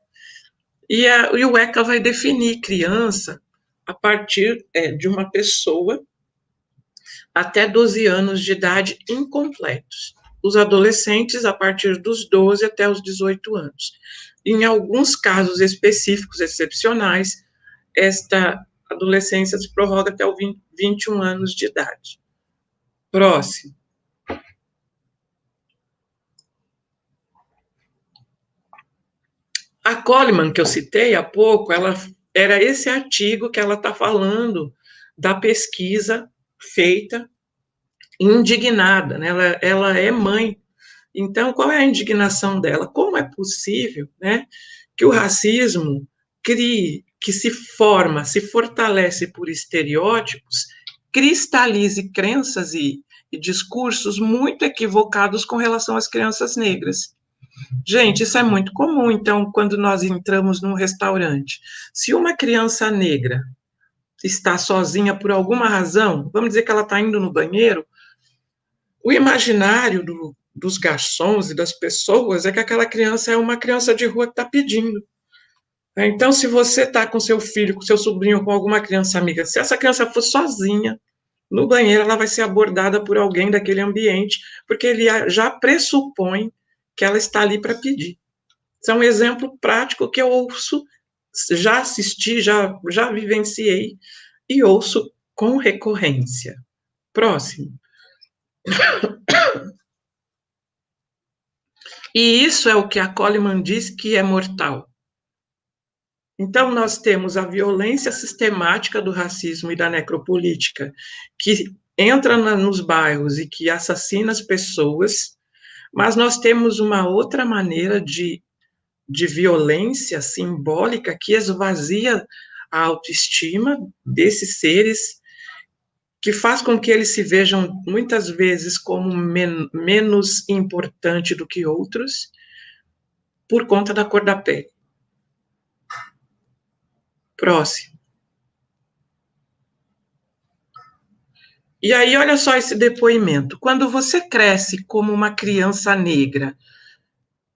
E o ECA vai definir criança a partir de uma pessoa até 12 anos de idade incompletos. Os adolescentes a partir dos 12 até os 18 anos. Em alguns casos específicos, excepcionais, esta adolescência se prorroga até os 21 anos de idade. Próximo. A Coleman, que eu citei há pouco, era esse artigo que ela está falando da pesquisa feita indignada, né? Ela é mãe. Então, qual é a indignação dela? Como é possível, né, que o racismo que se forma, se fortalece por estereótipos, cristalize crenças e discursos muito equivocados com relação às crianças negras? Gente, isso é muito comum. Então, quando nós entramos num restaurante, se uma criança negra está sozinha por alguma razão, vamos dizer que ela está indo no banheiro, o imaginário dos garçons e das pessoas é que aquela criança é uma criança de rua que está pedindo. Então, se você está com seu filho, com seu sobrinho, com alguma criança amiga, se essa criança for sozinha no banheiro, ela vai ser abordada por alguém daquele ambiente, porque ele já pressupõe que ela está ali para pedir. Isso é um exemplo prático que eu ouço, já assisti, já vivenciei e ouço com recorrência. Próximo. E isso é o que a Coleman diz que é mortal. Então, nós temos a violência sistemática do racismo e da necropolítica, que entra nos bairros e que assassina as pessoas, mas nós temos uma outra maneira de violência simbólica que esvazia a autoestima desses seres que faz com que eles se vejam muitas vezes como menos importante do que outros, por conta da cor da pele. Próximo. E aí, olha só esse depoimento. Quando você cresce como uma criança negra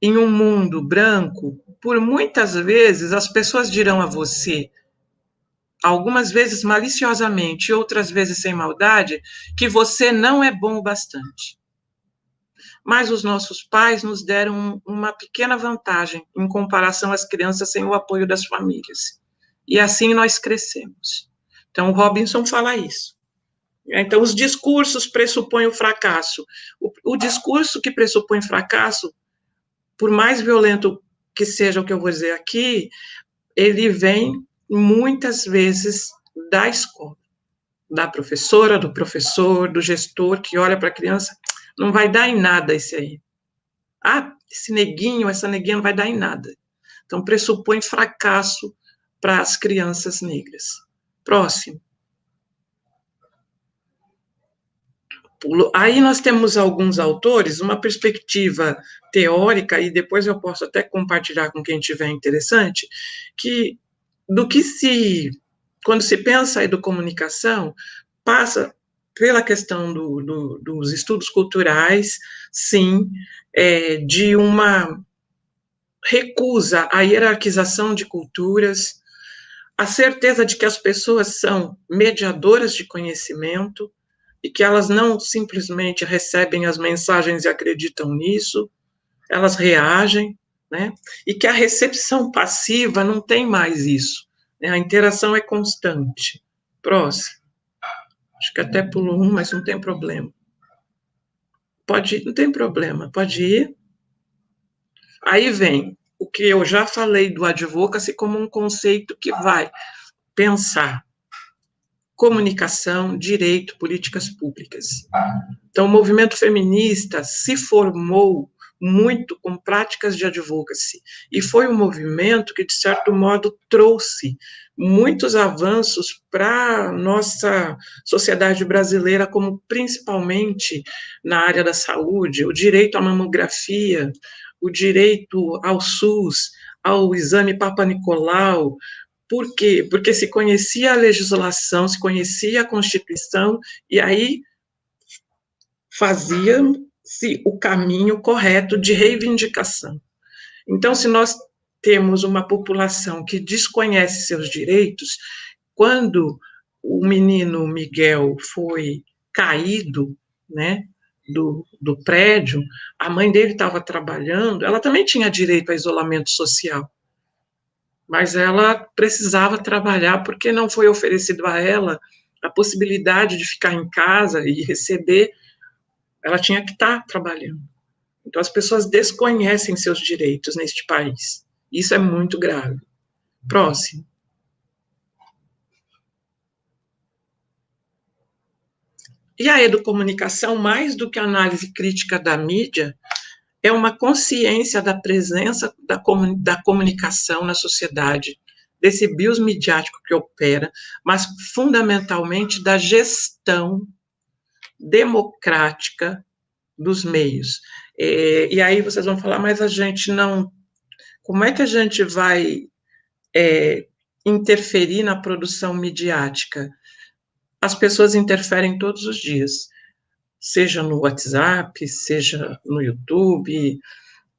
em um mundo branco, por muitas vezes as pessoas dirão a você, algumas vezes maliciosamente, outras vezes sem maldade, que você não é bom o bastante. Mas os nossos pais nos deram uma pequena vantagem em comparação às crianças sem o apoio das famílias. E assim nós crescemos. Então, o Robinson fala isso. Então, os discursos pressupõem o fracasso. O discurso que pressupõe fracasso, por mais violento que seja o que eu vou dizer aqui, ele vem muitas vezes da escola, da professora, do professor, do gestor, que olha para a criança, não vai dar em nada esse aí. Ah, esse neguinho, essa neguinha não vai dar em nada. Então, pressupõe fracasso para as crianças negras. Próximo. Aí nós temos alguns autores, uma perspectiva teórica, e depois eu posso até compartilhar com quem tiver interessante, que quando se pensa em educomunicação, passa pela questão dos estudos culturais, sim, de uma recusa à hierarquização de culturas, a certeza de que as pessoas são mediadoras de conhecimento, e que elas não simplesmente recebem as mensagens e acreditam nisso, elas reagem, né? E que a recepção passiva não tem mais isso, né? A interação é constante. Próximo. Acho que até pulo um, mas não tem problema. Pode ir, não tem problema, pode ir. Aí vem o que eu já falei do advocacy como um conceito que vai pensar comunicação, direito, políticas públicas. Então, o movimento feminista se formou muito com práticas de advocacy, e foi um movimento que, de certo modo, trouxe muitos avanços para a nossa sociedade brasileira, como principalmente na área da saúde, o direito à mamografia, o direito ao SUS, ao exame Papa Nicolau. Por quê? Porque se conhecia a legislação, se conhecia a Constituição, e aí fazia-se o caminho correto de reivindicação. Então, se nós temos uma população que desconhece seus direitos, quando o menino Miguel foi caído, né, do prédio, a mãe dele estava trabalhando, ela também tinha direito a isolamento social, mas ela precisava trabalhar porque não foi oferecido a ela a possibilidade de ficar em casa e receber, ela tinha que estar trabalhando. Então, as pessoas desconhecem seus direitos neste país. Isso é muito grave. Próximo. E a educomunicação, mais do que a análise crítica da mídia, é uma consciência da presença da comunicação na sociedade, desse bios midiático que opera, mas fundamentalmente da gestão democrática dos meios. E aí vocês vão falar, mas a gente não... Como é que a gente vai interferir na produção midiática? As pessoas interferem todos os dias, seja no WhatsApp, seja no YouTube,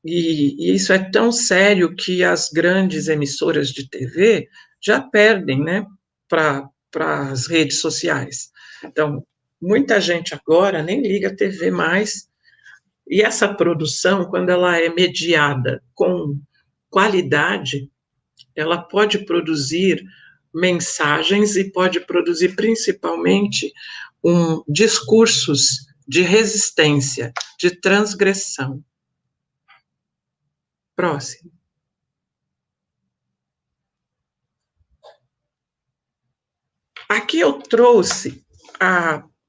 e isso é tão sério que as grandes emissoras de TV já perdem, né, para as redes sociais. Então, muita gente agora nem liga a TV mais, e essa produção, quando ela é mediada com qualidade, ela pode produzir mensagens e pode produzir principalmente discursos de resistência, de transgressão. Próximo. Aqui eu trouxe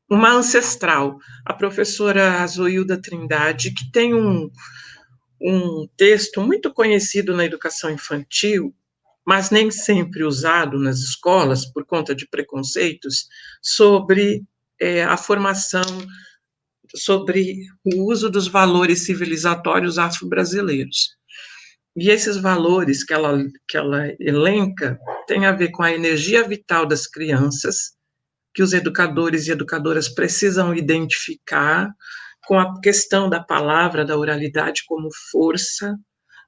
uma ancestral, a professora Zoilda Trindade, que tem um texto muito conhecido na educação infantil, mas nem sempre usado nas escolas, por conta de preconceitos, sobre a formação sobre o uso dos valores civilizatórios afro-brasileiros. E esses valores que ela elenca têm a ver com a energia vital das crianças, que os educadores e educadoras precisam identificar, com a questão da palavra, da oralidade como força,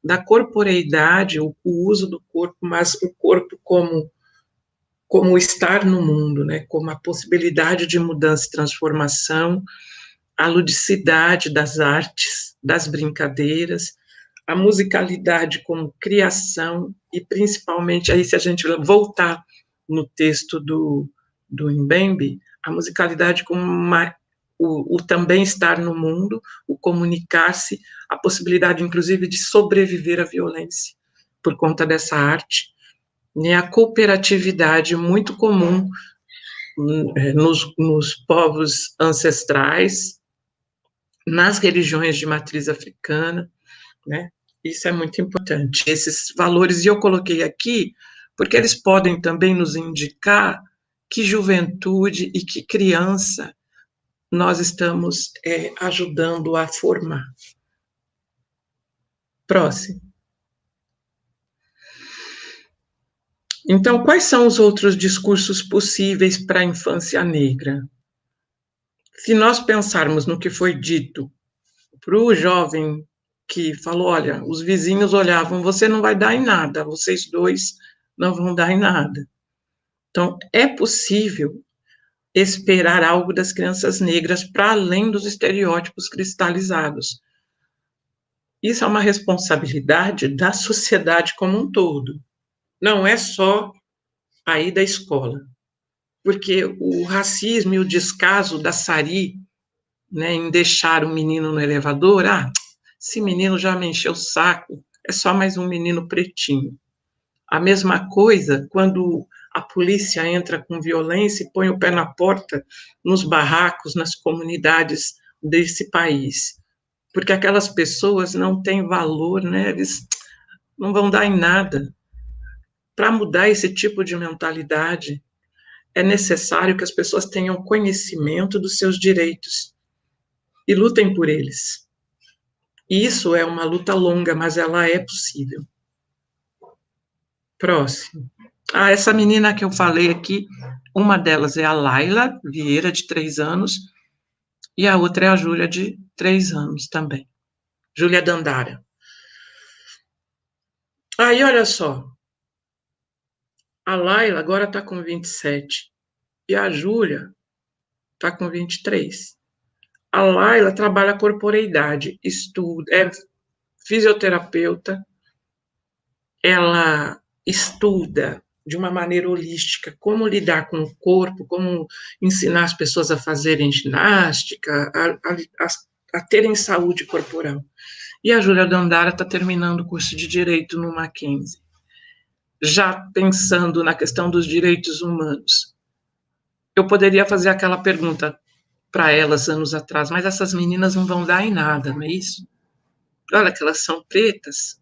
da corporeidade, o uso do corpo, mas o corpo como estar no mundo, né, como a possibilidade de mudança e transformação, a ludicidade das artes, das brincadeiras, a musicalidade como criação, e principalmente, aí se a gente voltar no texto do Mbembe, a musicalidade como o também estar no mundo, o comunicar-se, a possibilidade, inclusive, de sobreviver à violência por conta dessa arte, né, a cooperatividade muito comum nos povos ancestrais, nas religiões de matriz africana, né? Isso é muito importante. Esses valores, e eu coloquei aqui, porque eles podem também nos indicar que juventude e que criança nós estamos ajudando a formar. Próximo. Então, quais são os outros discursos possíveis para a infância negra? Se nós pensarmos no que foi dito para o jovem que falou, olha, os vizinhos olhavam, você não vai dar em nada, vocês dois não vão dar em nada. Então, é possível esperar algo das crianças negras para além dos estereótipos cristalizados. Isso é uma responsabilidade da sociedade como um todo. Não é só aí da escola. Porque o racismo e o descaso da Sari, né, em deixar o menino no elevador, esse menino já me encheu o saco, é só mais um menino pretinho. A mesma coisa quando a polícia entra com violência e põe o pé na porta nos barracos, nas comunidades desse país. Porque aquelas pessoas não têm valor, né? Eles não vão dar em nada. Para mudar esse tipo de mentalidade, é necessário que as pessoas tenham conhecimento dos seus direitos e lutem por eles. Isso é uma luta longa, mas ela é possível. Próximo. Essa menina que eu falei aqui, uma delas é a Laila Vieira, de 3 anos, e a outra é a Júlia, de 3 anos também. Júlia Dandara. Aí, olha só. A Laila agora está com 27 e a Júlia está com 23. A Laila trabalha a corporeidade, estuda, é fisioterapeuta, ela estuda de uma maneira holística como lidar com o corpo, como ensinar as pessoas a fazerem ginástica, a terem saúde corporal. E a Júlia Dandara está terminando o curso de Direito no Mackenzie. Já pensando na questão dos direitos humanos, eu poderia fazer aquela pergunta para elas anos atrás, mas essas meninas não vão dar em nada, não é isso? Olha que elas são pretas.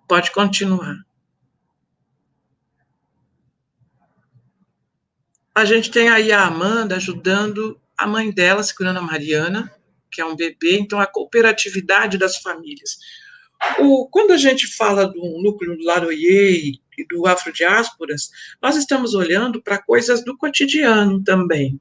Pode continuar. A gente tem aí a Amanda ajudando a mãe dela, segurando a Mariana, que é um bebê, então a cooperatividade das famílias. Quando a gente fala do núcleo do Laroyer e do Afrodiásporas, nós estamos olhando para coisas do cotidiano também,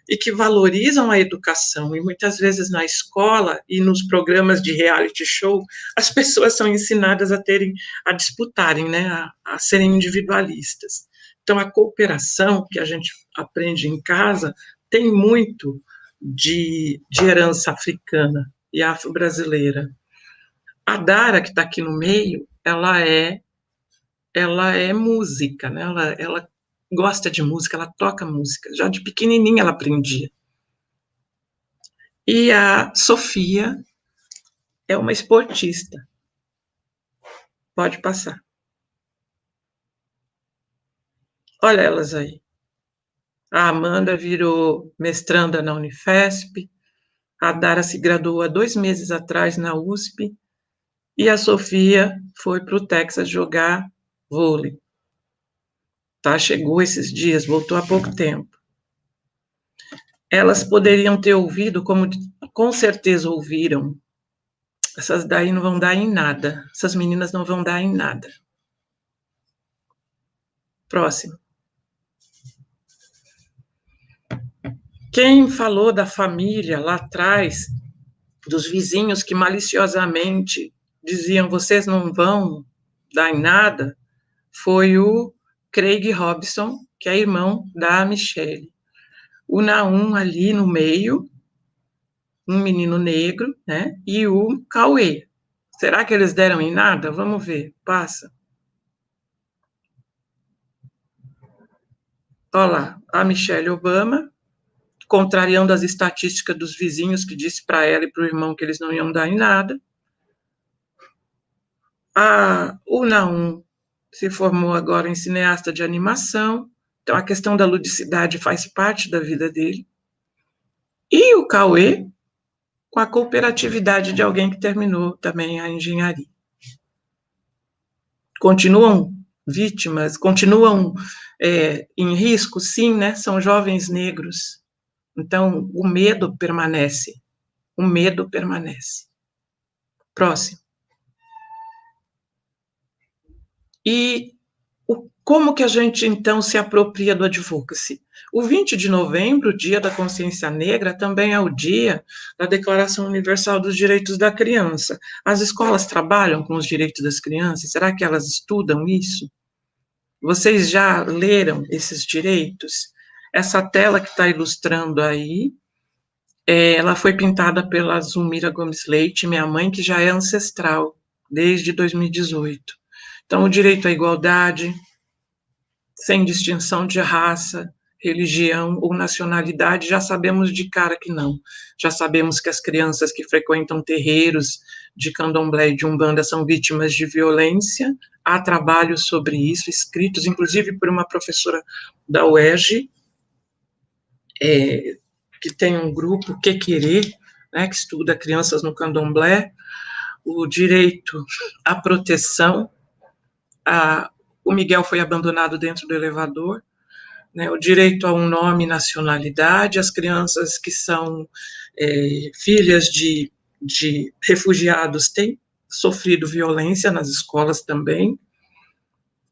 e que valorizam a educação, e muitas vezes na escola e nos programas de reality show, as pessoas são ensinadas a disputarem, né, a serem individualistas. Então, a cooperação que a gente aprende em casa tem muito de herança africana e afro-brasileira. A Dara, que está aqui no meio, ela é música, né? Ela gosta de música, ela toca música. Já de pequenininha ela aprendia. E a Sofia é uma esportista. Pode passar. Olha elas aí. A Amanda virou mestranda na Unifesp, a Dara se graduou há 2 meses atrás na USP, e a Sofia foi para o Texas jogar vôlei. Chegou esses dias, voltou há pouco tempo. elas poderiam ter ouvido, como com certeza ouviram, essas daí não vão dar em nada, essas meninas não vão dar em nada. Próximo. Quem falou da família lá atrás, dos vizinhos que maliciosamente diziam, vocês não vão dar em nada, foi o Craig Robson, que é irmão da Michelle. O Naum ali no meio, um menino negro, né? E o Cauê. Será que eles deram em nada? Vamos ver. Passa. Olha lá, a Michelle Obama, contrariando as estatísticas dos vizinhos, que disse para ela e para o irmão que eles não iam dar em nada. O Naum se formou agora em cineasta de animação, então a questão da ludicidade faz parte da vida dele. E o Cauê, com a cooperatividade de alguém que terminou também a engenharia. Continuam vítimas, continuam em risco, sim, né? São jovens negros. Então, o medo permanece. O medo permanece. Próximo. E como que a gente, então, se apropria do advocacy? O 20 de novembro, Dia da Consciência Negra, também é o dia da Declaração Universal dos Direitos da Criança. As escolas trabalham com os direitos das crianças? Será que elas estudam isso? Vocês já leram esses direitos? Essa tela que está ilustrando aí, ela foi pintada pela Zulmira Gomes Leite, minha mãe, que já é ancestral, desde 2018. Então, o direito à igualdade, sem distinção de raça, religião ou nacionalidade, já sabemos de cara que não. Já sabemos que as crianças que frequentam terreiros de candomblé e de umbanda são vítimas de violência. Há trabalhos sobre isso, escritos, inclusive por uma professora da UERJ, que tem um grupo, Que Querer, né, que estuda crianças no candomblé, o direito à proteção. O Miguel foi abandonado dentro do elevador, né, o direito a um nome e nacionalidade, as crianças que são filhas de refugiados têm sofrido violência nas escolas também.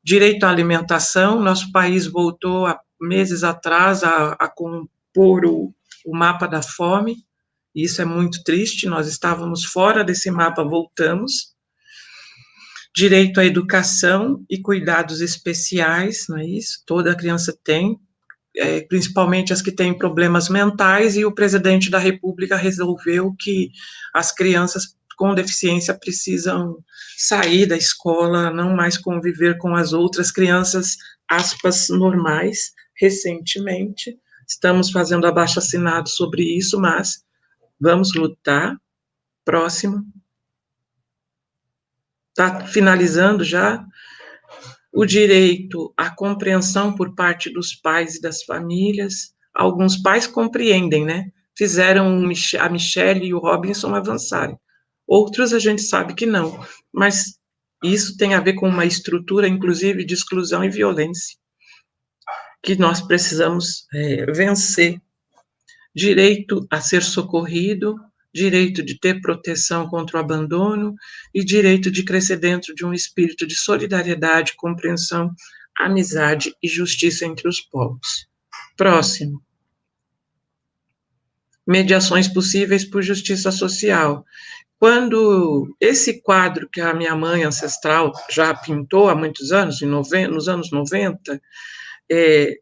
Direito à alimentação, nosso país voltou há meses atrás a compor o mapa da fome, e isso é muito triste, nós estávamos fora desse mapa, voltamos. Direito à educação e cuidados especiais, não é isso? Toda criança tem, principalmente as que têm problemas mentais, e o presidente da República resolveu que as crianças com deficiência precisam sair da escola, não mais conviver com as outras crianças, aspas, normais. Recentemente, estamos fazendo abaixo-assinado sobre isso, mas vamos lutar. Próximo. Está finalizando já. O direito à compreensão por parte dos pais e das famílias. Alguns pais compreendem, né? Fizeram a Michelle e o Robinson avançarem. Outros a gente sabe que não, mas isso tem a ver com uma estrutura, inclusive, de exclusão e violência, que nós precisamos vencer. Direito a ser socorrido, direito de ter proteção contra o abandono e direito de crescer dentro de um espírito de solidariedade, compreensão, amizade e justiça entre os povos. Próximo. Mediações possíveis por justiça social. Quando esse quadro que a minha mãe ancestral já pintou há muitos anos, nos anos 90,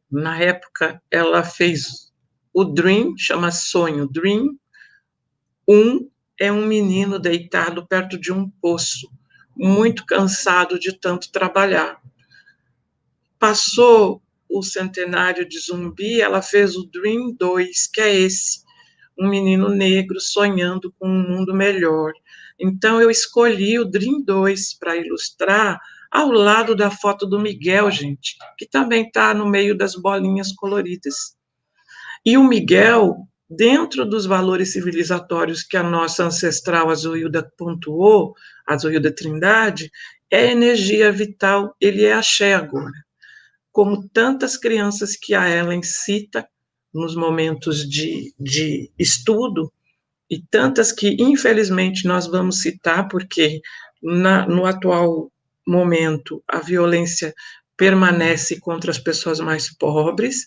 na época ela fez o Dream, chama Sonho Dream. É um menino deitado perto de um poço, muito cansado de tanto trabalhar. Passou o centenário de Zumbi, ela fez o Dream 2, que é esse, um menino negro sonhando com um mundo melhor. Então, eu escolhi o Dream 2 para ilustrar ao lado da foto do Miguel, gente, que também está no meio das bolinhas coloridas. E o Miguel, dentro dos valores civilizatórios que a nossa ancestral Azuilda pontuou, Azuilda Trindade, é energia vital, ele é axé agora. Como tantas crianças que a Ellen cita nos momentos de estudo, e tantas que, infelizmente, nós vamos citar, porque no atual momento a violência permanece contra as pessoas mais pobres,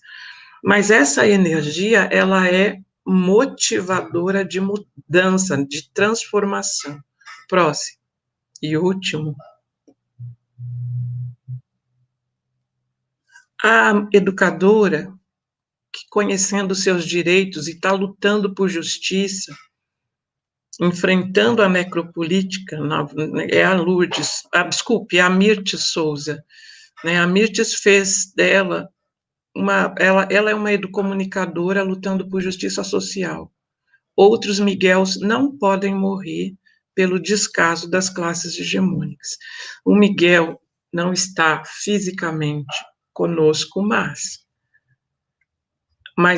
mas essa energia, ela é motivadora de mudança, de transformação. Próximo. E último. A educadora, que conhecendo seus direitos e está lutando por justiça, enfrentando a necropolítica, é a Lourdes, desculpe, é a Mirtes Souza, né? A Mirtes fez dela ela é uma educomunicadora lutando por justiça social. Outros Miguels não podem morrer pelo descaso das classes hegemônicas. O Miguel não está fisicamente conosco, mas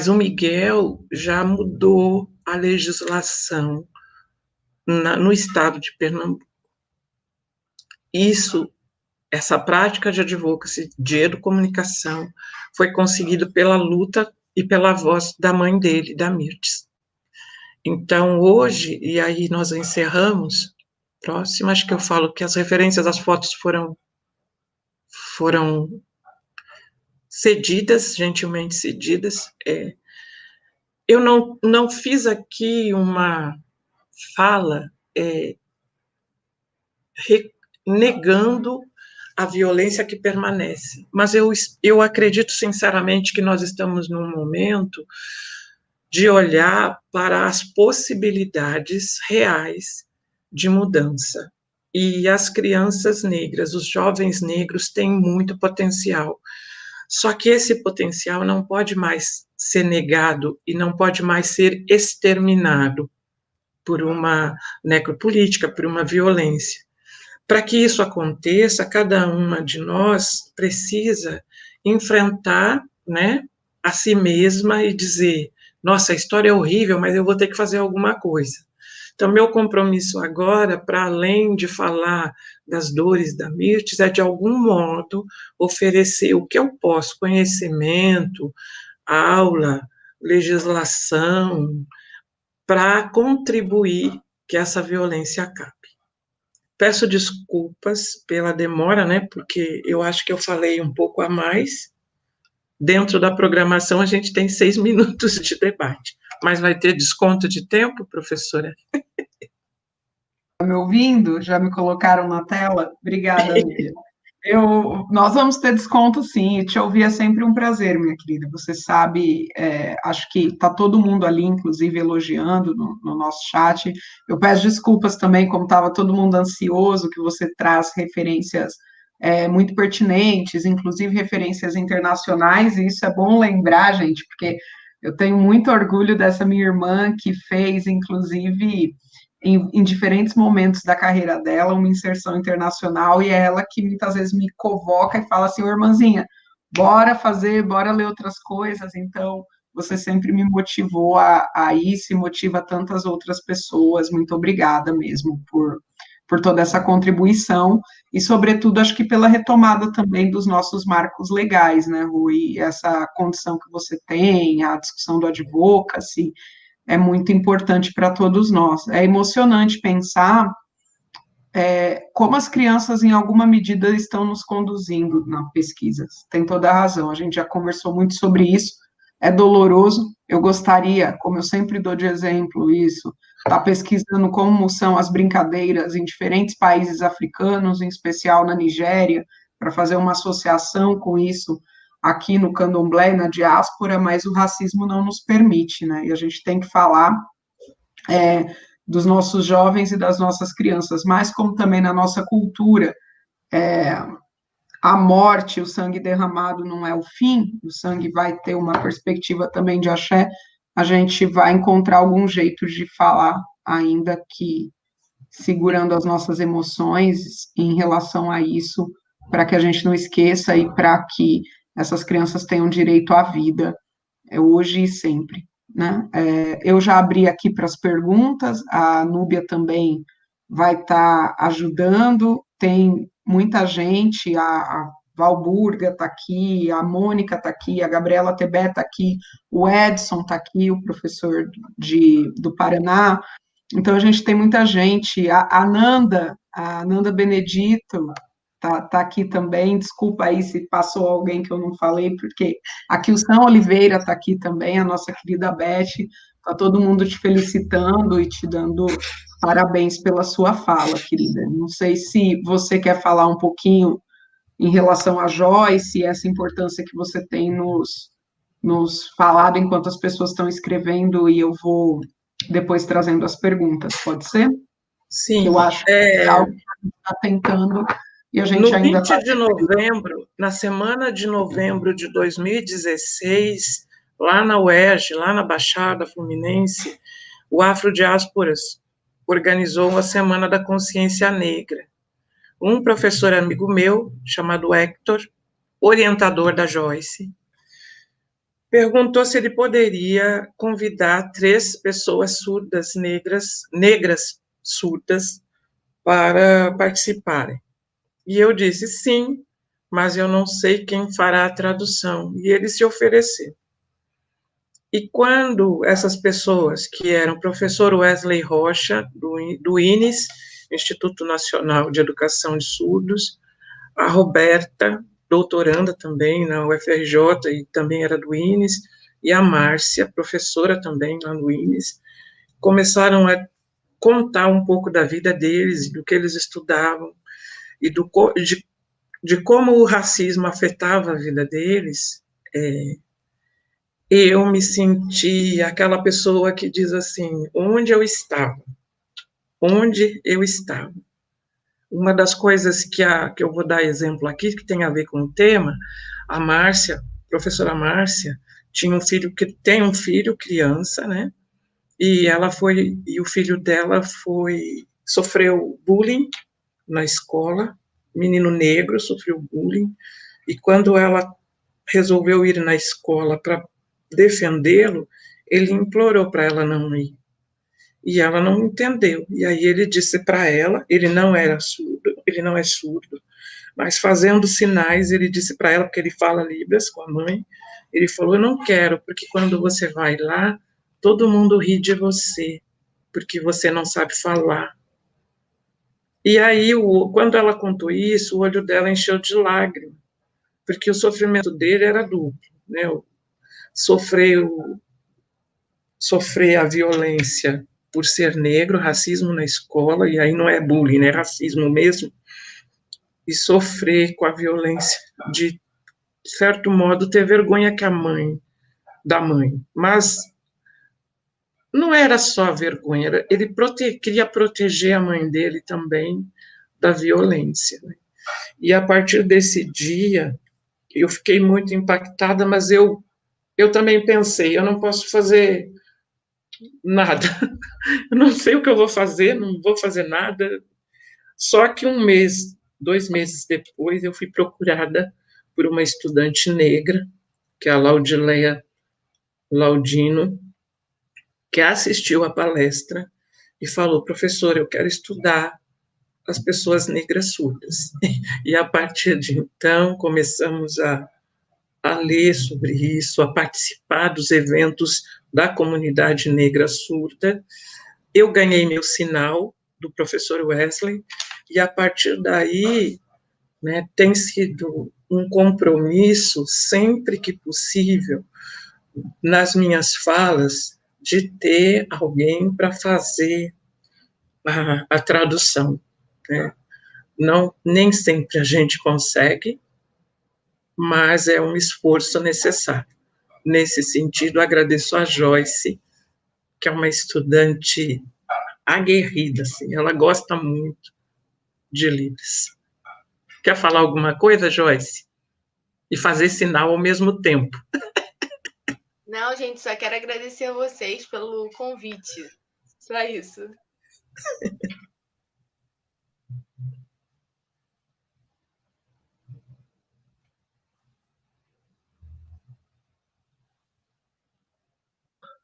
o Miguel já mudou a legislação no estado de Pernambuco. Essa prática de advocacy, de educomunicação, foi conseguido pela luta e pela voz da mãe dele, da Mirtes. Então, hoje, e aí nós encerramos, próximo, acho que eu falo que as referências às fotos foram cedidas, gentilmente cedidas. Eu não fiz aqui uma fala negando a violência que permanece, mas eu acredito sinceramente que nós estamos num momento de olhar para as possibilidades reais de mudança. E as crianças negras, os jovens negros têm muito potencial. Só que esse potencial não pode mais ser negado e não pode mais ser exterminado por uma necropolítica, por uma violência. Para que isso aconteça, cada uma de nós precisa enfrentar, né, a si mesma e dizer: nossa, a história é horrível, mas eu vou ter que fazer alguma coisa. Então, meu compromisso agora, para além de falar das dores da Mirtes, é, de algum modo, oferecer o que eu posso, conhecimento, aula, legislação, para contribuir que essa violência acabe. Peço desculpas pela demora, né, porque eu acho que eu falei um pouco a mais. Dentro da programação, a gente tem 6 minutos de debate. Mas vai ter desconto de tempo, professora? Está me ouvindo? Já me colocaram na tela? Obrigada, Lívia. Nós vamos ter desconto, sim, e te ouvir é sempre um prazer, minha querida. Você sabe, acho que está todo mundo ali, inclusive, elogiando no nosso chat. Eu peço desculpas também, como estava todo mundo ansioso, que você traz referências muito pertinentes, inclusive referências internacionais, e isso é bom lembrar, gente, porque eu tenho muito orgulho dessa minha irmã, que fez, inclusive, em diferentes momentos da carreira dela, uma inserção internacional, e é ela que muitas vezes me convoca e fala assim: irmãzinha, bora ler outras coisas. Então, você sempre me motivou a isso e motiva tantas outras pessoas. Muito obrigada mesmo por toda essa contribuição, e, sobretudo, acho que pela retomada também dos nossos marcos legais, né, Rui? Essa condição que você tem, a discussão do advocacy, é muito importante para todos nós. É emocionante pensar como as crianças, em alguma medida, estão nos conduzindo na pesquisa. Tem toda a razão, a gente já conversou muito sobre isso, é doloroso. Eu gostaria, como eu sempre dou de exemplo isso, estar pesquisando como são as brincadeiras em diferentes países africanos, em especial na Nigéria, para fazer uma associação com isso aqui no candomblé, na diáspora, mas o racismo não nos permite, né? E a gente tem que falar dos nossos jovens e das nossas crianças, mas como também na nossa cultura, a morte, o sangue derramado não é o fim, o sangue vai ter uma perspectiva também de axé, a gente vai encontrar algum jeito de falar, ainda que segurando as nossas emoções em relação a isso, para que a gente não esqueça e para que essas crianças tenham direito à vida, hoje e sempre, né? Eu já abri aqui para as perguntas, a Núbia também vai estar ajudando, tem muita gente, a Valburga está aqui, a Mônica está aqui, a Gabriela Tebet está aqui, o Edson está aqui, o professor do Paraná. Então, a gente tem muita gente, a Nanda Benedito tá aqui também, desculpa aí se passou alguém que eu não falei, porque a Kilson Oliveira está aqui também, a nossa querida Beth, está todo mundo te felicitando e te dando parabéns pela sua fala, querida. Não sei se você quer falar um pouquinho em relação a Joyce, essa importância que você tem nos falado enquanto as pessoas estão escrevendo, e eu vou depois trazendo as perguntas, pode ser? Sim. Que eu acho que é algo que a gente está tentando e a gente ainda está... No 20 de novembro, na semana de novembro de 2016, lá na UERJ, lá na Baixada Fluminense, o Afrodiásporas organizou uma Semana da Consciência Negra. Um professor amigo meu, chamado Hector, orientador da Joyce, perguntou se ele poderia convidar 3 pessoas surdas, negras surdas, para participarem. E eu disse sim, mas eu não sei quem fará a tradução. E ele se ofereceu. E quando essas pessoas, que eram o professor Wesley Rocha, do INES, Instituto Nacional de Educação de Surdos, a Roberta, doutoranda também na UFRJ, e também era do INES, e a Márcia, professora também lá no INES, começaram a contar um pouco da vida deles, do que eles estudavam, e de como o racismo afetava a vida deles, eu me senti aquela pessoa que diz assim, onde eu estava? Onde eu estava? Uma das coisas que eu vou dar exemplo aqui, que tem a ver com o tema, a Márcia, professora Márcia, tem um filho, criança, né? E o filho dela sofreu bullying na escola, menino negro sofreu bullying, e quando ela resolveu ir na escola para defendê-lo, ele implorou para ela não ir. E ela não entendeu. E aí ele disse para ela, ele não é surdo, mas fazendo sinais, ele disse para ela, porque ele fala Libras com a mãe, ele falou, eu não quero, porque quando você vai lá, todo mundo ri de você, porque você não sabe falar. E aí, quando ela contou isso, o olho dela encheu de lágrimas, porque o sofrimento dele era duplo, né? Sofrer a violência por ser negro, racismo na escola, e aí não é bullying, é racismo mesmo, e sofrer com a violência de certo modo, ter vergonha da mãe. Mas não era só a vergonha, ele queria proteger a mãe dele também da violência. Né? E a partir desse dia, eu fiquei muito impactada, mas eu também pensei, eu não posso fazer nada. Eu não sei o que eu vou fazer, não vou fazer nada. Só que 2 meses depois, eu fui procurada por uma estudante negra, que é a Laudileia Laudino, que assistiu à palestra e falou, professor, eu quero estudar as pessoas negras surdas. E a partir de então, começamos a ler sobre isso, a participar dos eventos da comunidade negra surda. Eu ganhei meu sinal do professor Wesley, e a partir daí, né, tem sido um compromisso, sempre que possível, nas minhas falas, de ter alguém para fazer a tradução. Né? Nem sempre a gente consegue, mas é um esforço necessário. Nesse sentido, agradeço a Joyce, que é uma estudante aguerrida, assim, ela gosta muito de Libras. Quer falar alguma coisa, Joyce? E fazer sinal ao mesmo tempo. Não, gente, só quero agradecer a vocês pelo convite. Só isso.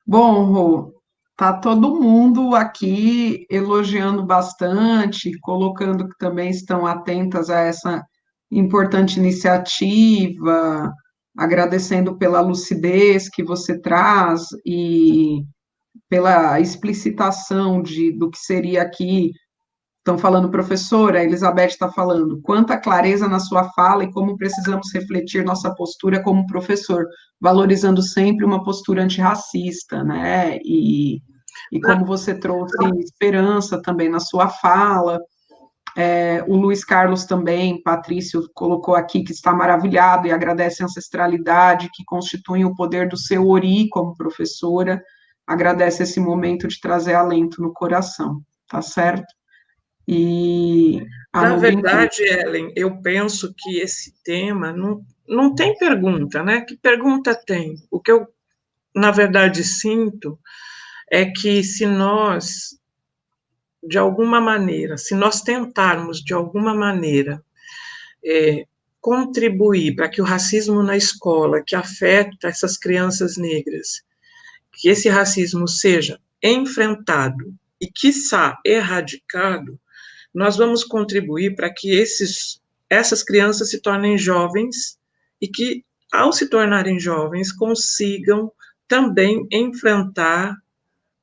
Bom, Rô, tá todo mundo aqui elogiando bastante, colocando que também estão atentas a essa importante iniciativa, agradecendo pela lucidez que você traz e pela explicitação do que seria aqui. Estão falando, professora, a Elizabeth está falando, quanta clareza na sua fala e como precisamos refletir nossa postura como professor, valorizando sempre uma postura antirracista, né? E como você trouxe esperança também na sua fala. O Luiz Carlos também, Patrício, colocou aqui que está maravilhado e agradece a ancestralidade que constitui o poder do seu Ori como professora, agradece esse momento de trazer alento no coração, tá certo? E na verdade, Ellen, eu penso que esse tema não tem pergunta, né? Que pergunta tem? O que eu, na verdade, sinto é que se nós, de alguma maneira, se nós tentarmos, de alguma maneira, contribuir para que o racismo na escola, que afeta essas crianças negras, que esse racismo seja enfrentado e, quiçá, erradicado, nós vamos contribuir para que essas crianças se tornem jovens e que, ao se tornarem jovens, consigam também enfrentar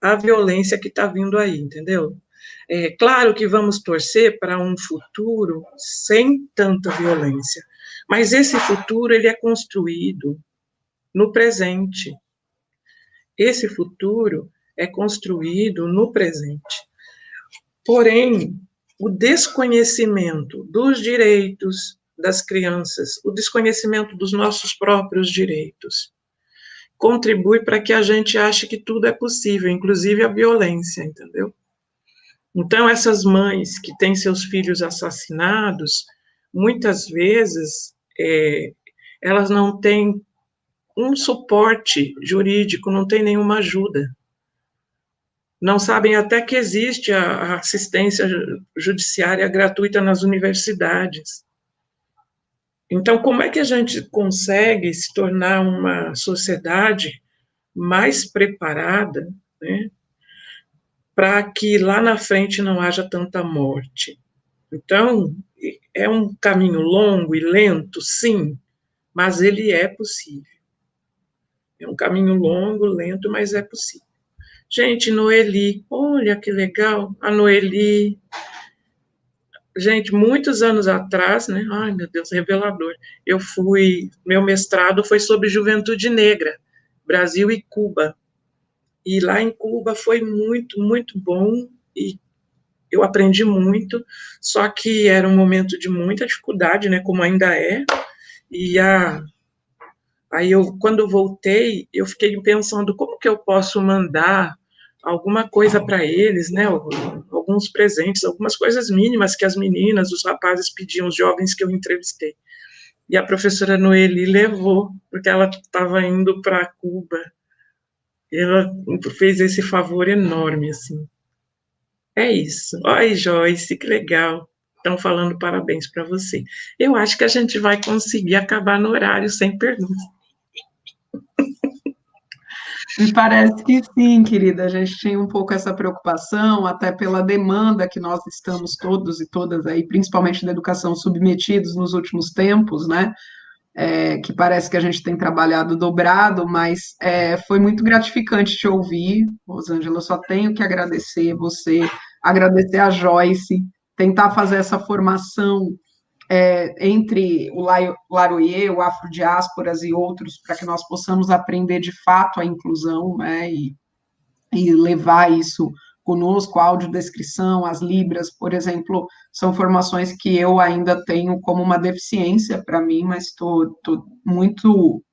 a violência que está vindo aí, entendeu? É claro que vamos torcer para um futuro sem tanta violência, mas esse futuro ele é construído no presente. Esse futuro é construído no presente. Porém, o desconhecimento dos direitos das crianças, o desconhecimento dos nossos próprios direitos, contribui para que a gente ache que tudo é possível, inclusive a violência, entendeu? Então, essas mães que têm seus filhos assassinados, muitas vezes, elas não têm um suporte jurídico, não têm nenhuma ajuda. Não sabem até que existe a assistência judiciária gratuita nas universidades. Então, como é que a gente consegue se tornar uma sociedade mais preparada, né, para que lá na frente não haja tanta morte? Então, é um caminho longo e lento, sim, mas ele é possível. É um caminho longo, lento, mas é possível. Gente, Noeli, olha que legal, a Noeli. Gente, muitos anos atrás, né? Ai, meu Deus, revelador. Meu mestrado foi sobre juventude negra, Brasil e Cuba. E lá em Cuba foi muito, muito bom e eu aprendi muito, só que era um momento de muita dificuldade, né? Como ainda é. E aí quando voltei, eu fiquei pensando como que eu posso mandar alguma coisa para eles, né? Alguns presentes, algumas coisas mínimas que as meninas, os rapazes pediam, os jovens que eu entrevistei. E a professora Noeli levou, porque ela estava indo para Cuba. E ela fez esse favor enorme, assim. É isso. Oi, Joyce, que legal. Estão falando parabéns para você. Eu acho que a gente vai conseguir acabar no horário sem perguntas. Me parece que sim, querida. A gente tinha um pouco essa preocupação, até pela demanda que nós estamos todos e todas aí, principalmente da educação, submetidos nos últimos tempos, né? Que parece que a gente tem trabalhado dobrado, mas foi muito gratificante te ouvir, Rosângela. Eu só tenho que agradecer você, agradecer a Joyce, tentar fazer essa formação entre o Laroie, o Afrodiásporas e outros, para que nós possamos aprender de fato a inclusão, né, e levar isso conosco, a audiodescrição, as libras, por exemplo, são formações que eu ainda tenho como uma deficiência para mim, mas estou muito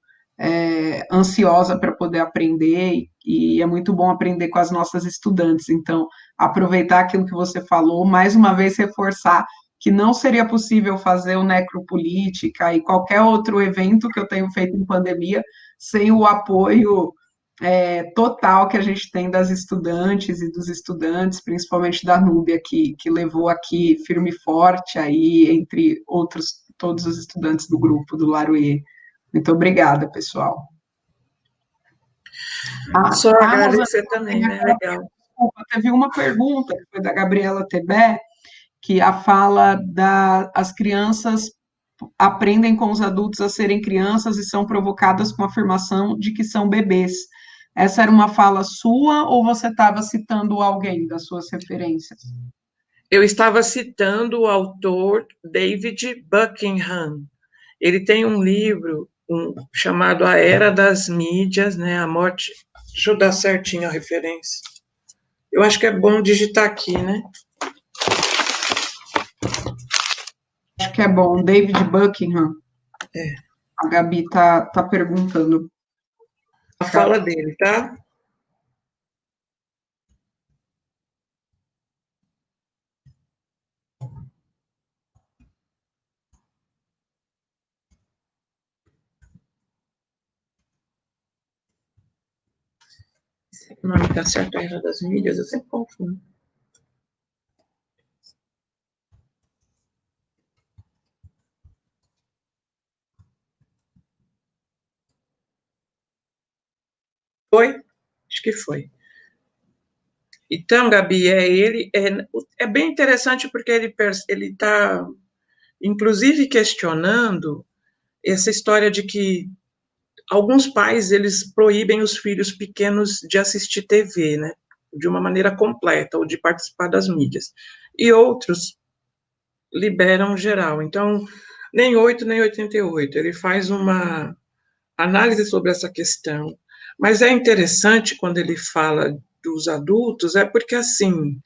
ansiosa para poder aprender, e é muito bom aprender com as nossas estudantes. Então, aproveitar aquilo que você falou, mais uma vez reforçar que não seria possível fazer o Necropolítica e qualquer outro evento que eu tenho feito em pandemia sem o apoio total que a gente tem das estudantes e dos estudantes, principalmente da Núbia, que levou aqui firme e forte, aí, entre outros, todos os estudantes do grupo do Laroie. Muito obrigada, pessoal. Só agradecer também, né? Legal. Desculpa, teve uma pergunta, que foi da Gabriela Tebé, que a fala das crianças aprendem com os adultos a serem crianças e são provocadas com a afirmação de que são bebês. Essa era uma fala sua ou você estava citando alguém das suas referências? Eu estava citando o autor David Buckingham. Ele tem um livro chamado A Era das Mídias, né? A Morte. Deixa eu dar certinho a referência. Eu acho que é bom digitar aqui, né? Acho que é bom. David Buckingham. É. A Gabi tá perguntando. A fala dele, tá? O nome está certo, a Era das Mídias, eu sempre confundo. Foi? Acho que foi. Então, Gabi, é bem interessante porque ele está, inclusive, questionando essa história de que alguns pais, eles proíbem os filhos pequenos de assistir TV, né, de uma maneira completa, ou de participar das mídias, e outros liberam geral. Então, nem 8, nem 88, ele faz uma análise sobre essa questão. Mas é interessante quando ele fala dos adultos, é porque, assim,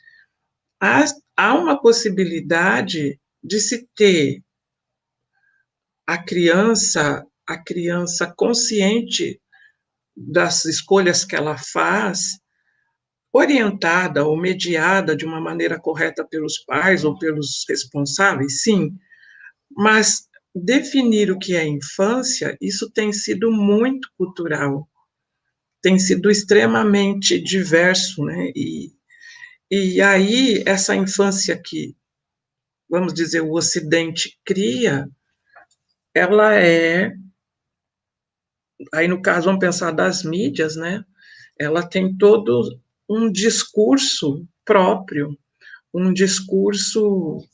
há uma possibilidade de se ter a criança consciente das escolhas que ela faz, orientada ou mediada de uma maneira correta pelos pais ou pelos responsáveis, sim, mas definir o que é infância, isso tem sido muito cultural, tem sido extremamente diverso, né? E aí, essa infância que, vamos dizer, o Ocidente cria, ela aí no caso, vamos pensar das mídias, né? Ela tem todo um discurso próprio, um discurso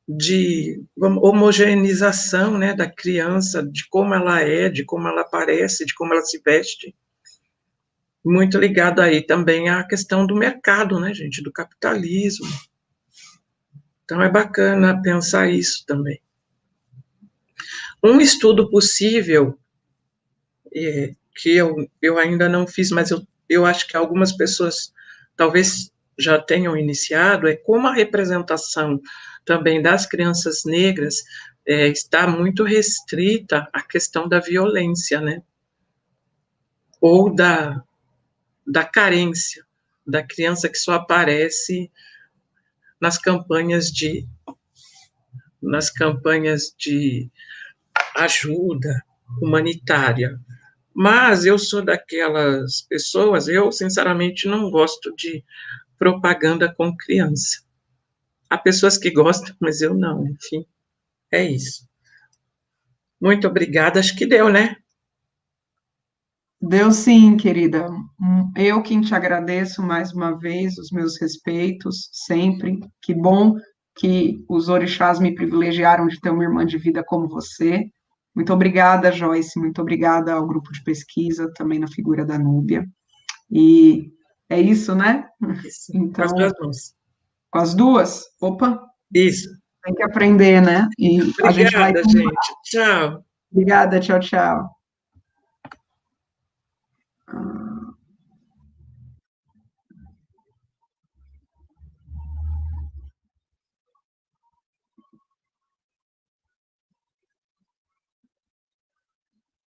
de homogeneização, né, da criança, de como ela é, de como ela parece, de como ela se veste, muito ligado aí também à questão do mercado, né, gente, do capitalismo. Então é bacana pensar isso também. Um estudo possível, que eu ainda não fiz, mas eu acho que algumas pessoas talvez já tenham iniciado, é como a representação também das crianças negras está muito restrita à questão da violência, né? Ou da carência, da criança que só aparece nas campanhas de ajuda humanitária. Mas eu sou daquelas pessoas, eu sinceramente não gosto de propaganda com criança. Há pessoas que gostam, mas eu não, enfim, é isso. Muito obrigada, acho que deu, né? Deu sim, querida. Eu quem te agradeço mais uma vez, os meus respeitos, sempre. Que bom que os orixás me privilegiaram de ter uma irmã de vida como você. Muito obrigada, Joyce, muito obrigada ao grupo de pesquisa, também na figura da Núbia. E é isso, né? Isso, então, com as duas mãos. Com as duas? Opa! Isso. Tem que aprender, né? E obrigada, a gente vai... gente. Tchau. Obrigada, tchau, tchau.